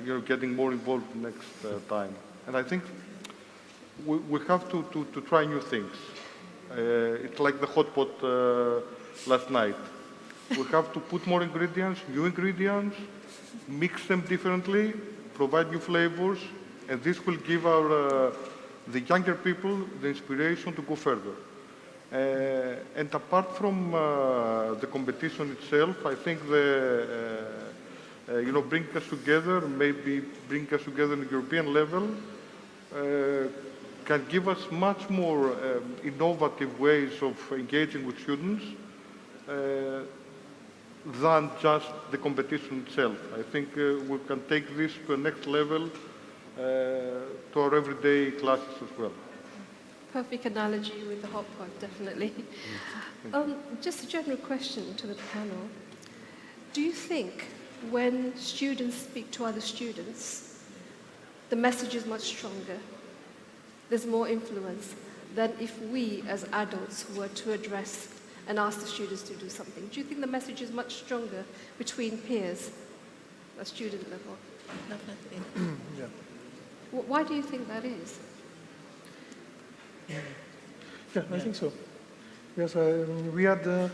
you know, getting more involved next time. And I think we have to try new things. It's like the hot pot last night. We have to put more ingredients, new ingredients, mix them differently, provide new flavors, and this will give our the younger people the inspiration to go further. And apart from the competition itself, I think you know, bring us together, maybe bring us together on the European level, can give us much more innovative ways of engaging with students than just the competition itself. I think we can take this to a next level to our everyday classes as well. Perfect analogy with the hot pot, definitely. Just a general question to the panel. Do you think when students speak to other students, the message is much stronger? There's more influence than if we as adults were to address and ask the students to do something. Do you think the message is much stronger between peers at student level? Definitely. Yeah. Why do you think that is? Yeah, I think so. Yes, we had a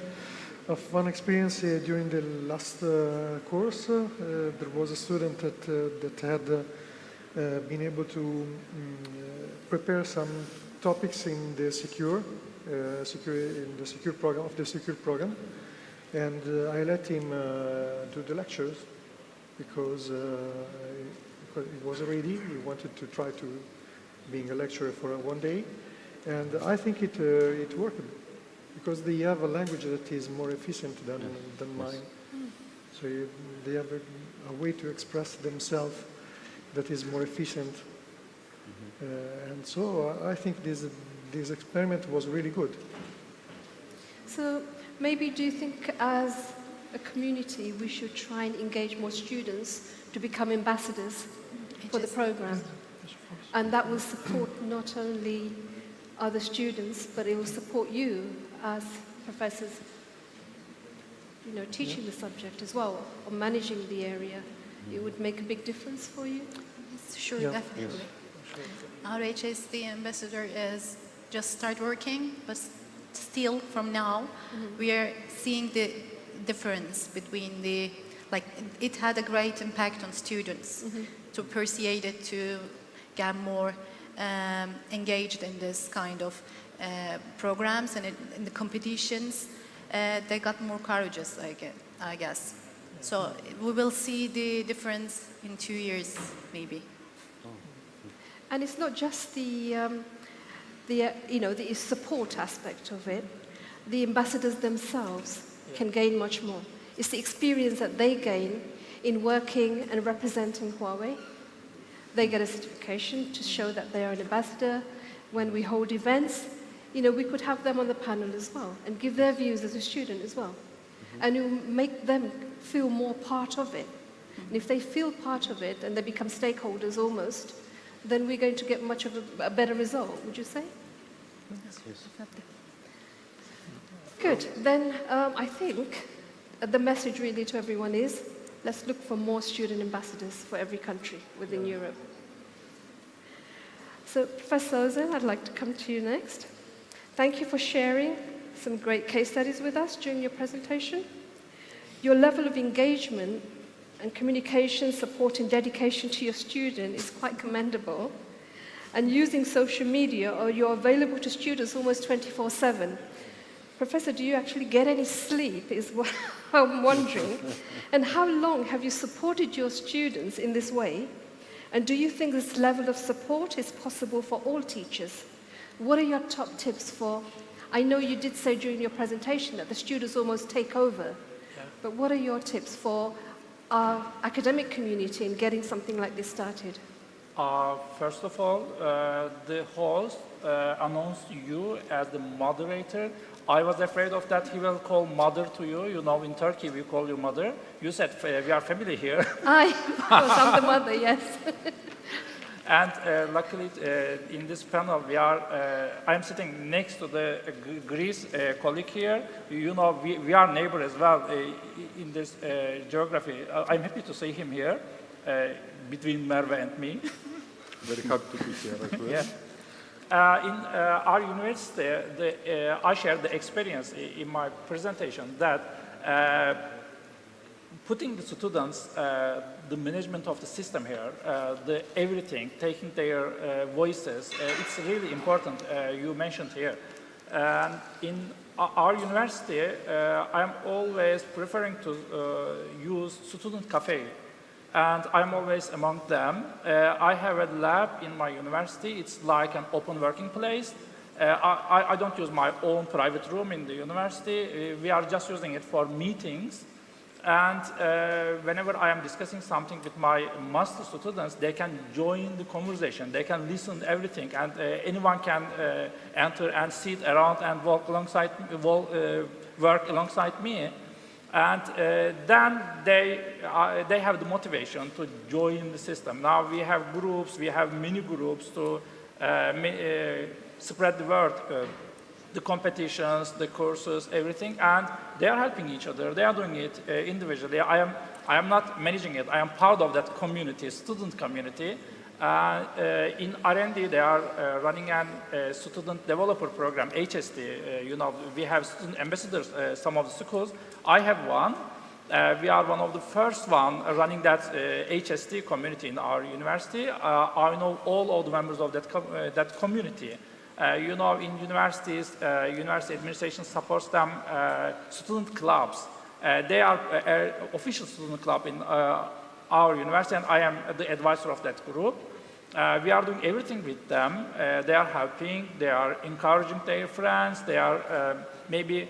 fun experience during the last course. There was a student that had been able to prepare some topics in the secure program, and I let him do the lectures because he was ready. He wanted to try to being a lecturer for one day, and I think it worked because they have a language that is more efficient than mine. So they have a way to express themselves that is more efficient. And so I think this experiment was really good. So maybe do you think as a community we should try and engage more students to become ambassadors for the program? And that will support not only other students, but it will support you as professors, you know, teaching the subject as well, or managing the area. It would make a big difference for you? Sure, definitely. Our HSD ambassador is just start working, but still from now, we are seeing the difference between the, like, it had a great impact on students to persuade it to get more engaged in this kind of programs and in the competitions. They got more courageous, I guess. So we will see the difference in 2 years, maybe. And it's not just the support aspect of it. The ambassadors themselves can gain much more. It's the experience that they gain in working and representing Huawei. They get a certification to show that they are an ambassador. When we hold events, you know, we could have them on the panel as well and give their views as a student as well. And it will make them feel more part of it. And if they feel part of it and they become stakeholders almost, then we're going to get much of a better result, would you say? Yes. Good. Then I think the message really to everyone is Let's look for more student ambassadors for every country within Europe. So, Professor Ozan, I'd like to come to you next. Thank you for sharing some great case studies with us during your presentation. Your level of engagement and communication, support, and dedication to your student is quite commendable. And using social media, or you're available to students almost 24/7. Professor, do you actually get any sleep, is what I'm wondering. And how long have you supported your students in this way? And do you think this level of support is possible for all teachers? What are your top tips for, I know you did say during your presentation that the students almost take over, but what are your tips for our academic community in getting something like this started? First of all, the host announced you as the moderator. I was afraid of that he will call mother to you. You know, in Turkey we call you mother. You said we are family here. Of course, I'm the mother, yes. And luckily, in this panel, I'm sitting next to the Greece colleague here. You know, we are neighbors as well in this geography. I'm happy to see him here, between Merve and me. Very happy to be here as well. Yeah. In our university, I shared the experience in my presentation that putting the students, the management of the system here, everything, taking their voices, it's really important, you mentioned here. And in our university, I'm always preferring to use student cafe. And I'm always among them. I have a lab in my university. It's like an open working place. I don't use my own private room in the university. We are just using it for meetings. And whenever I am discussing something with my master students, they can join the conversation. They can listen to everything. And anyone can enter and sit around and work alongside me. And then they have the motivation to join the system. Now we have groups, we have mini groups to spread the word, the competitions, the courses, everything, and they are helping each other. They are doing it individually. I am not managing it. I am part of that community, student community. In R&D, they are running a student developer program, HSD. You know, we have student ambassadors, some of the schools. I have one. We are one of the first one running that HSD community in our university. I know all of the members of that community. You know, in universities, university administration supports them, student clubs. They are official student club in our university, and I am the advisor of that group. We are doing everything with them. They are helping, they are encouraging their friends, they are maybe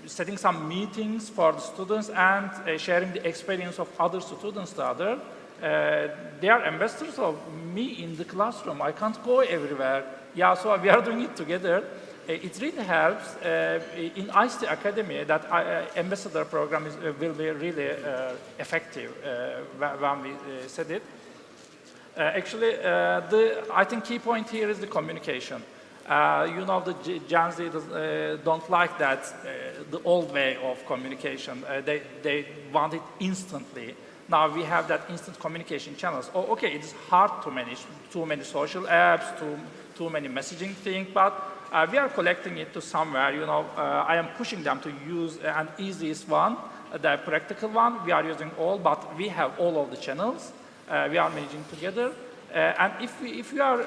setting some meetings for the students and sharing the experience of other students to others. They are ambassadors of me in the classroom. I can't go everywhere. Yeah, so we are doing it together. It really helps. In ICT Academy, that ambassador program will be really effective when we said it. Actually, I think key point here is the communication. You know, the Gen Z don't like that, the old way of communication. They want it instantly. Now we have that instant communication channels. Oh, okay, it's hard to manage too many social apps, too many messaging things, but we are collecting it to somewhere. You know, I am pushing them to use an easiest one, the practical one. We are using all, but we have all of the channels. We are managing together. And if you are,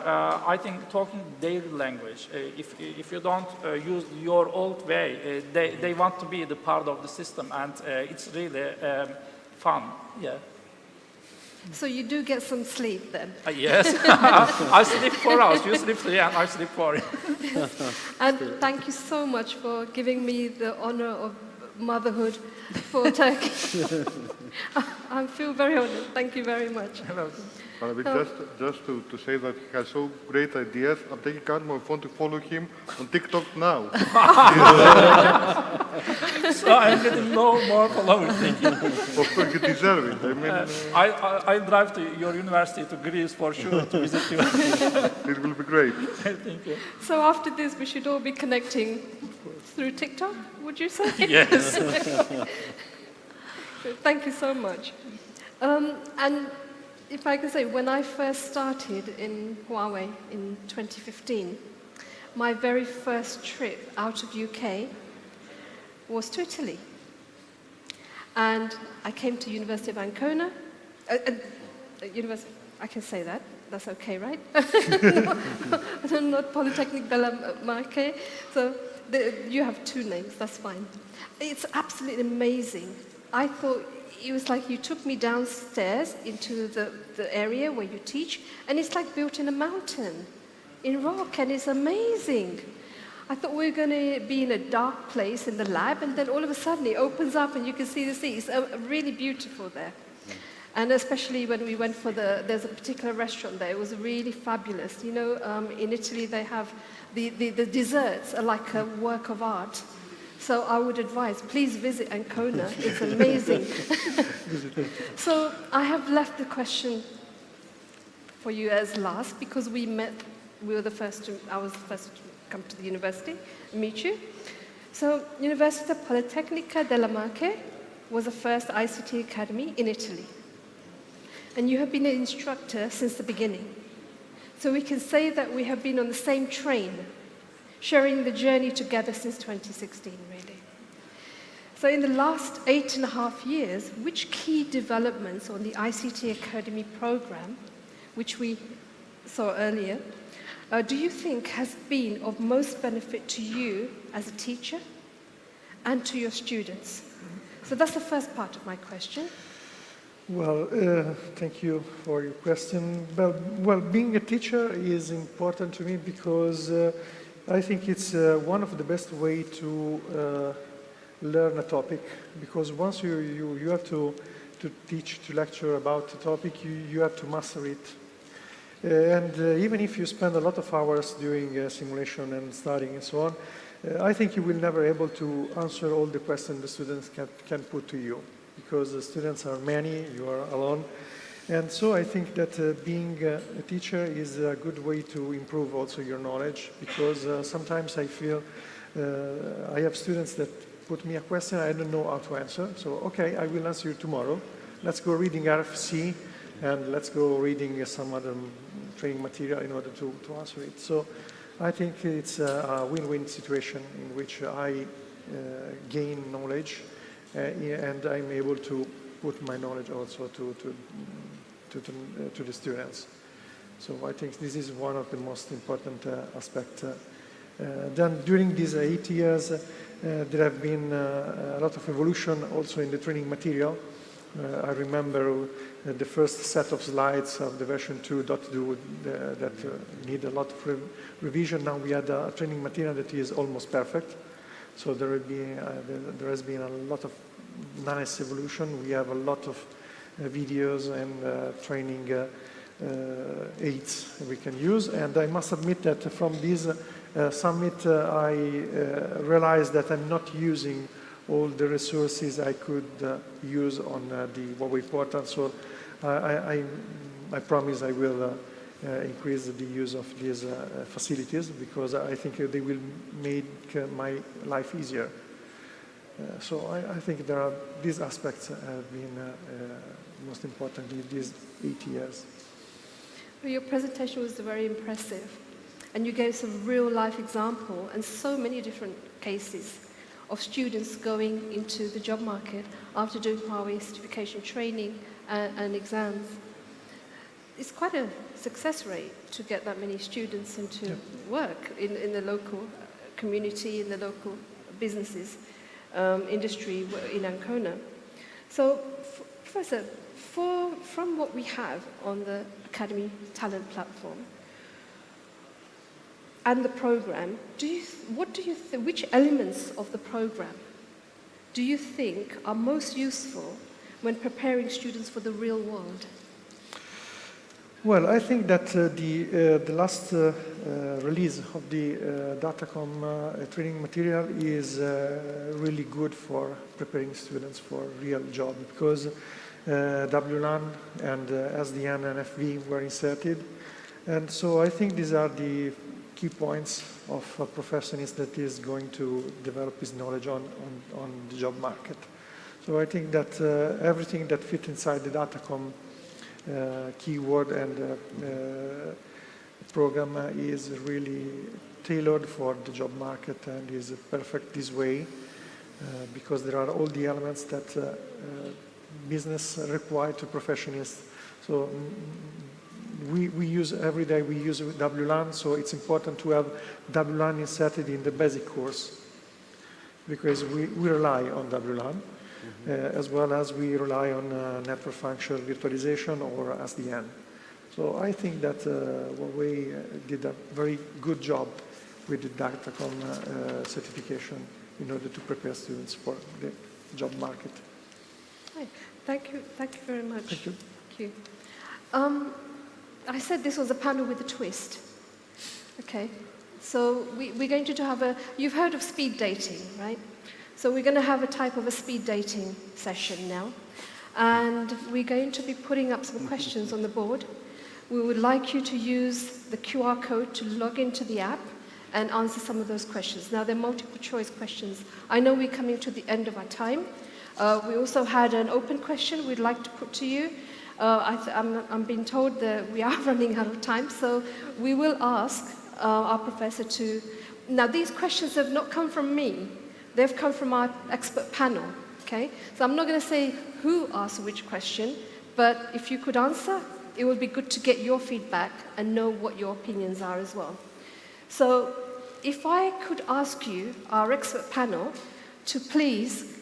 I think, talking their language, if you don't use your old way, they want to be the part of the system, and it's really fun. Yeah. So you do get some sleep then? Yes. I sleep 4 hours. You sleep 3, and I sleep 4. And thank you so much for giving me the honor of motherhood for Turkey. I feel very honored. Thank you very much. Just to say that he has so great ideas, I'm taking out my phone to follow him on TikTok now. So I'm getting more followers. Thank you. Of course, you deserve it. I mean, I'll drive to your university, to Greece, for sure, to visit you. it will be great. Thank you. So after this, we should all be connecting through TikTok, would you say? Yes. Thank you so much. And if I can say, when I first started in Huawei in 2015, my very first trip out of UK was to Italy. And I came to University of Ancona. I can say that. That's okay, right? Not Polytechnic Della Marche. So you have two names, that's fine. It's absolutely amazing. I thought it was like you took me downstairs into the area where you teach, and it's like built in a mountain, in rock, and it's amazing. I thought we were going to be in a dark place in the lab, and then all of a sudden it opens up and you can see the sea. It's really beautiful there. And especially when we went for there's a particular restaurant there, it was really fabulous. You know, in Italy they have, the desserts are like a work of art. So I would advise, please visit Ancona, it's amazing. So I have left the question for you as last, because I was the first to come to the university, meet you. So Università Politecnica della Marche was the first ICT Academy in Italy. And you have been an instructor since the beginning. So we can say that we have been on the same train, sharing the journey together since 2016, really. So in the last 8.5 years, which key developments on the ICT Academy program, which we saw earlier, do you think has been of most benefit to you as a teacher and to your students? So that's the first part of my question. Well, thank you for your question. Well, being a teacher is important to me because I think it's one of the best way to learn a topic, because once you have to teach, to lecture about a topic, you have to master it. And even if you spend a lot of hours doing simulation and studying and so on, I think you will never able to answer all the questions the students can put to you, because the students are many, you are alone. And so I think that being a teacher is a good way to improve also your knowledge, because sometimes I feel I have students that put me a question I don't know how to answer. So, okay, I will answer you tomorrow. Let's go reading RFC, and let's go reading some other training material in order to answer it. So I think it's a win-win situation in which I gain knowledge and I'm able to put my knowledge also to the students. So I think this is one of the most important aspects. Then during these 8 years, there have been a lot of evolution also in the training material. I remember the first set of slides of the version 2.2 that need a lot of revision. Now we had a training material that is almost perfect. So there has been a lot of nice evolution. We have a lot of videos and training aids we can use. And I must admit that from this summit, I realized that I'm not using all the resources I could use on the Huawei portal. So I promise I will increase the use of these facilities, because I think they will make my life easier. So I think these aspects have been most important in these 8 years. Well, your presentation was very impressive, and you gave some real-life example and so many different cases of students going into the job market after doing Huawei certification training and exams. It's quite a success rate to get that many students into work in the local community, in the local businesses, industry in Ancona. So, Professor, from what we have on the Academy Talent Platform and the program, which elements of the program do you think are most useful when preparing students for the real world? Well, I think that the last release of the Datacom training material is really good for preparing students for real job, because WLAN and SDN and FV were inserted. And so I think these are the key points of a professionist that is going to develop his knowledge on the job market. So I think that everything that fits inside the Datacom keyword and program is really tailored for the job market and is perfect this way because there are all the elements that business require to professionals. So we use every day, we use WLAN, so it's important to have WLAN inserted in the basic course because we rely on WLAN as well as we rely on network function virtualization or SDN. So I think that Huawei did a very good job with the Datacom certification in order to prepare students for the job market. Right. Thank you very much. Thank you. Thank you. I said this was a panel with a twist. Okay, so we're going to have you've heard of speed dating, right? So we're going to have a type of a speed dating session now. And we're going to be putting up some questions on the board. We would like you to use the QR code to log into the app and answer some of those questions. Now, they're multiple choice questions. I know we're coming to the end of our time. We also had an open question we'd like to put to you. I'm being told that we are running out of time, so we will ask our professor to... Now, these questions have not come from me. They've come from our expert panel, okay? So I'm not going to say who asked which question, but if you could answer, it would be good to get your feedback and know what your opinions are as well. So if I could ask you, our expert panel, to please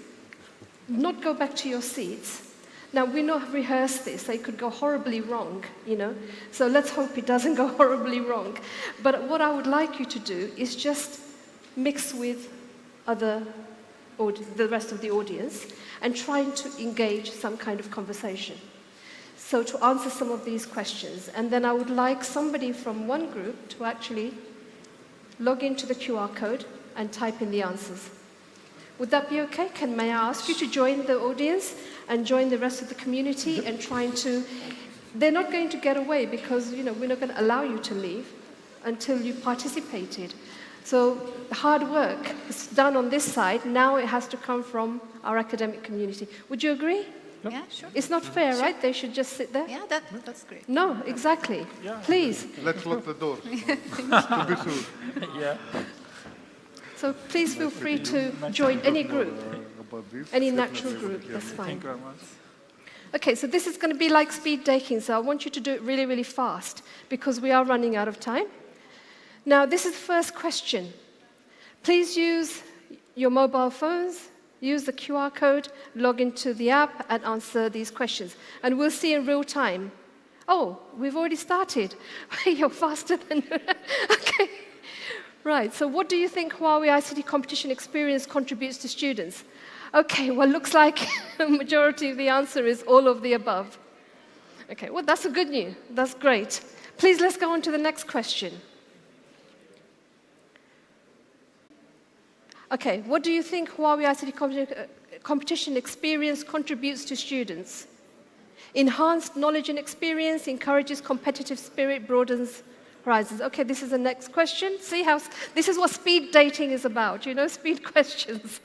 not go back to your seats. Now, we've not rehearsed this, so it could go horribly wrong, you know? So let's hope it doesn't go horribly wrong. But what I would like you to do is just mix with the rest of the audience and trying to engage some kind of conversation. So to answer some of these questions. And then I would like somebody from one group to actually log into the QR code and type in the answers. Would that be okay? May I ask you to join the audience and join the rest of the community and trying to... They're not going to get away because, you know, we're not going to allow you to leave until you participated. So the hard work is done on this side. Now it has to come from our academic community. Would you agree? Yeah, sure. It's not fair, right? They should just sit there? Yeah, that's great. No, exactly. Yeah. Please. Let's lock the door, to be sure. Yeah. So please feel free to join any group, any natural group, that's fine. Thank you very much. Okay, so this is going to be like speed dating, so I want you to do it really, really fast because we are running out of time. Now, this is the first question. Please use your mobile phones, use the QR code, log into the app, and answer these questions. And we'll see in real time. Oh, we've already started. You're faster than... Okay. Right, so what do you think Huawei ICT competition experience contributes to students? Okay, well, looks like the majority of the answer is all of the above. Okay, well, that's a good news. That's great. Please, let's go on to the next question. Okay, what do you think Huawei ICT competition experience contributes to students? Enhanced knowledge and experience, encourages competitive spirit, broadens horizons. Okay, this is the next question. See how, this is what speed dating is about, you know, speed questions.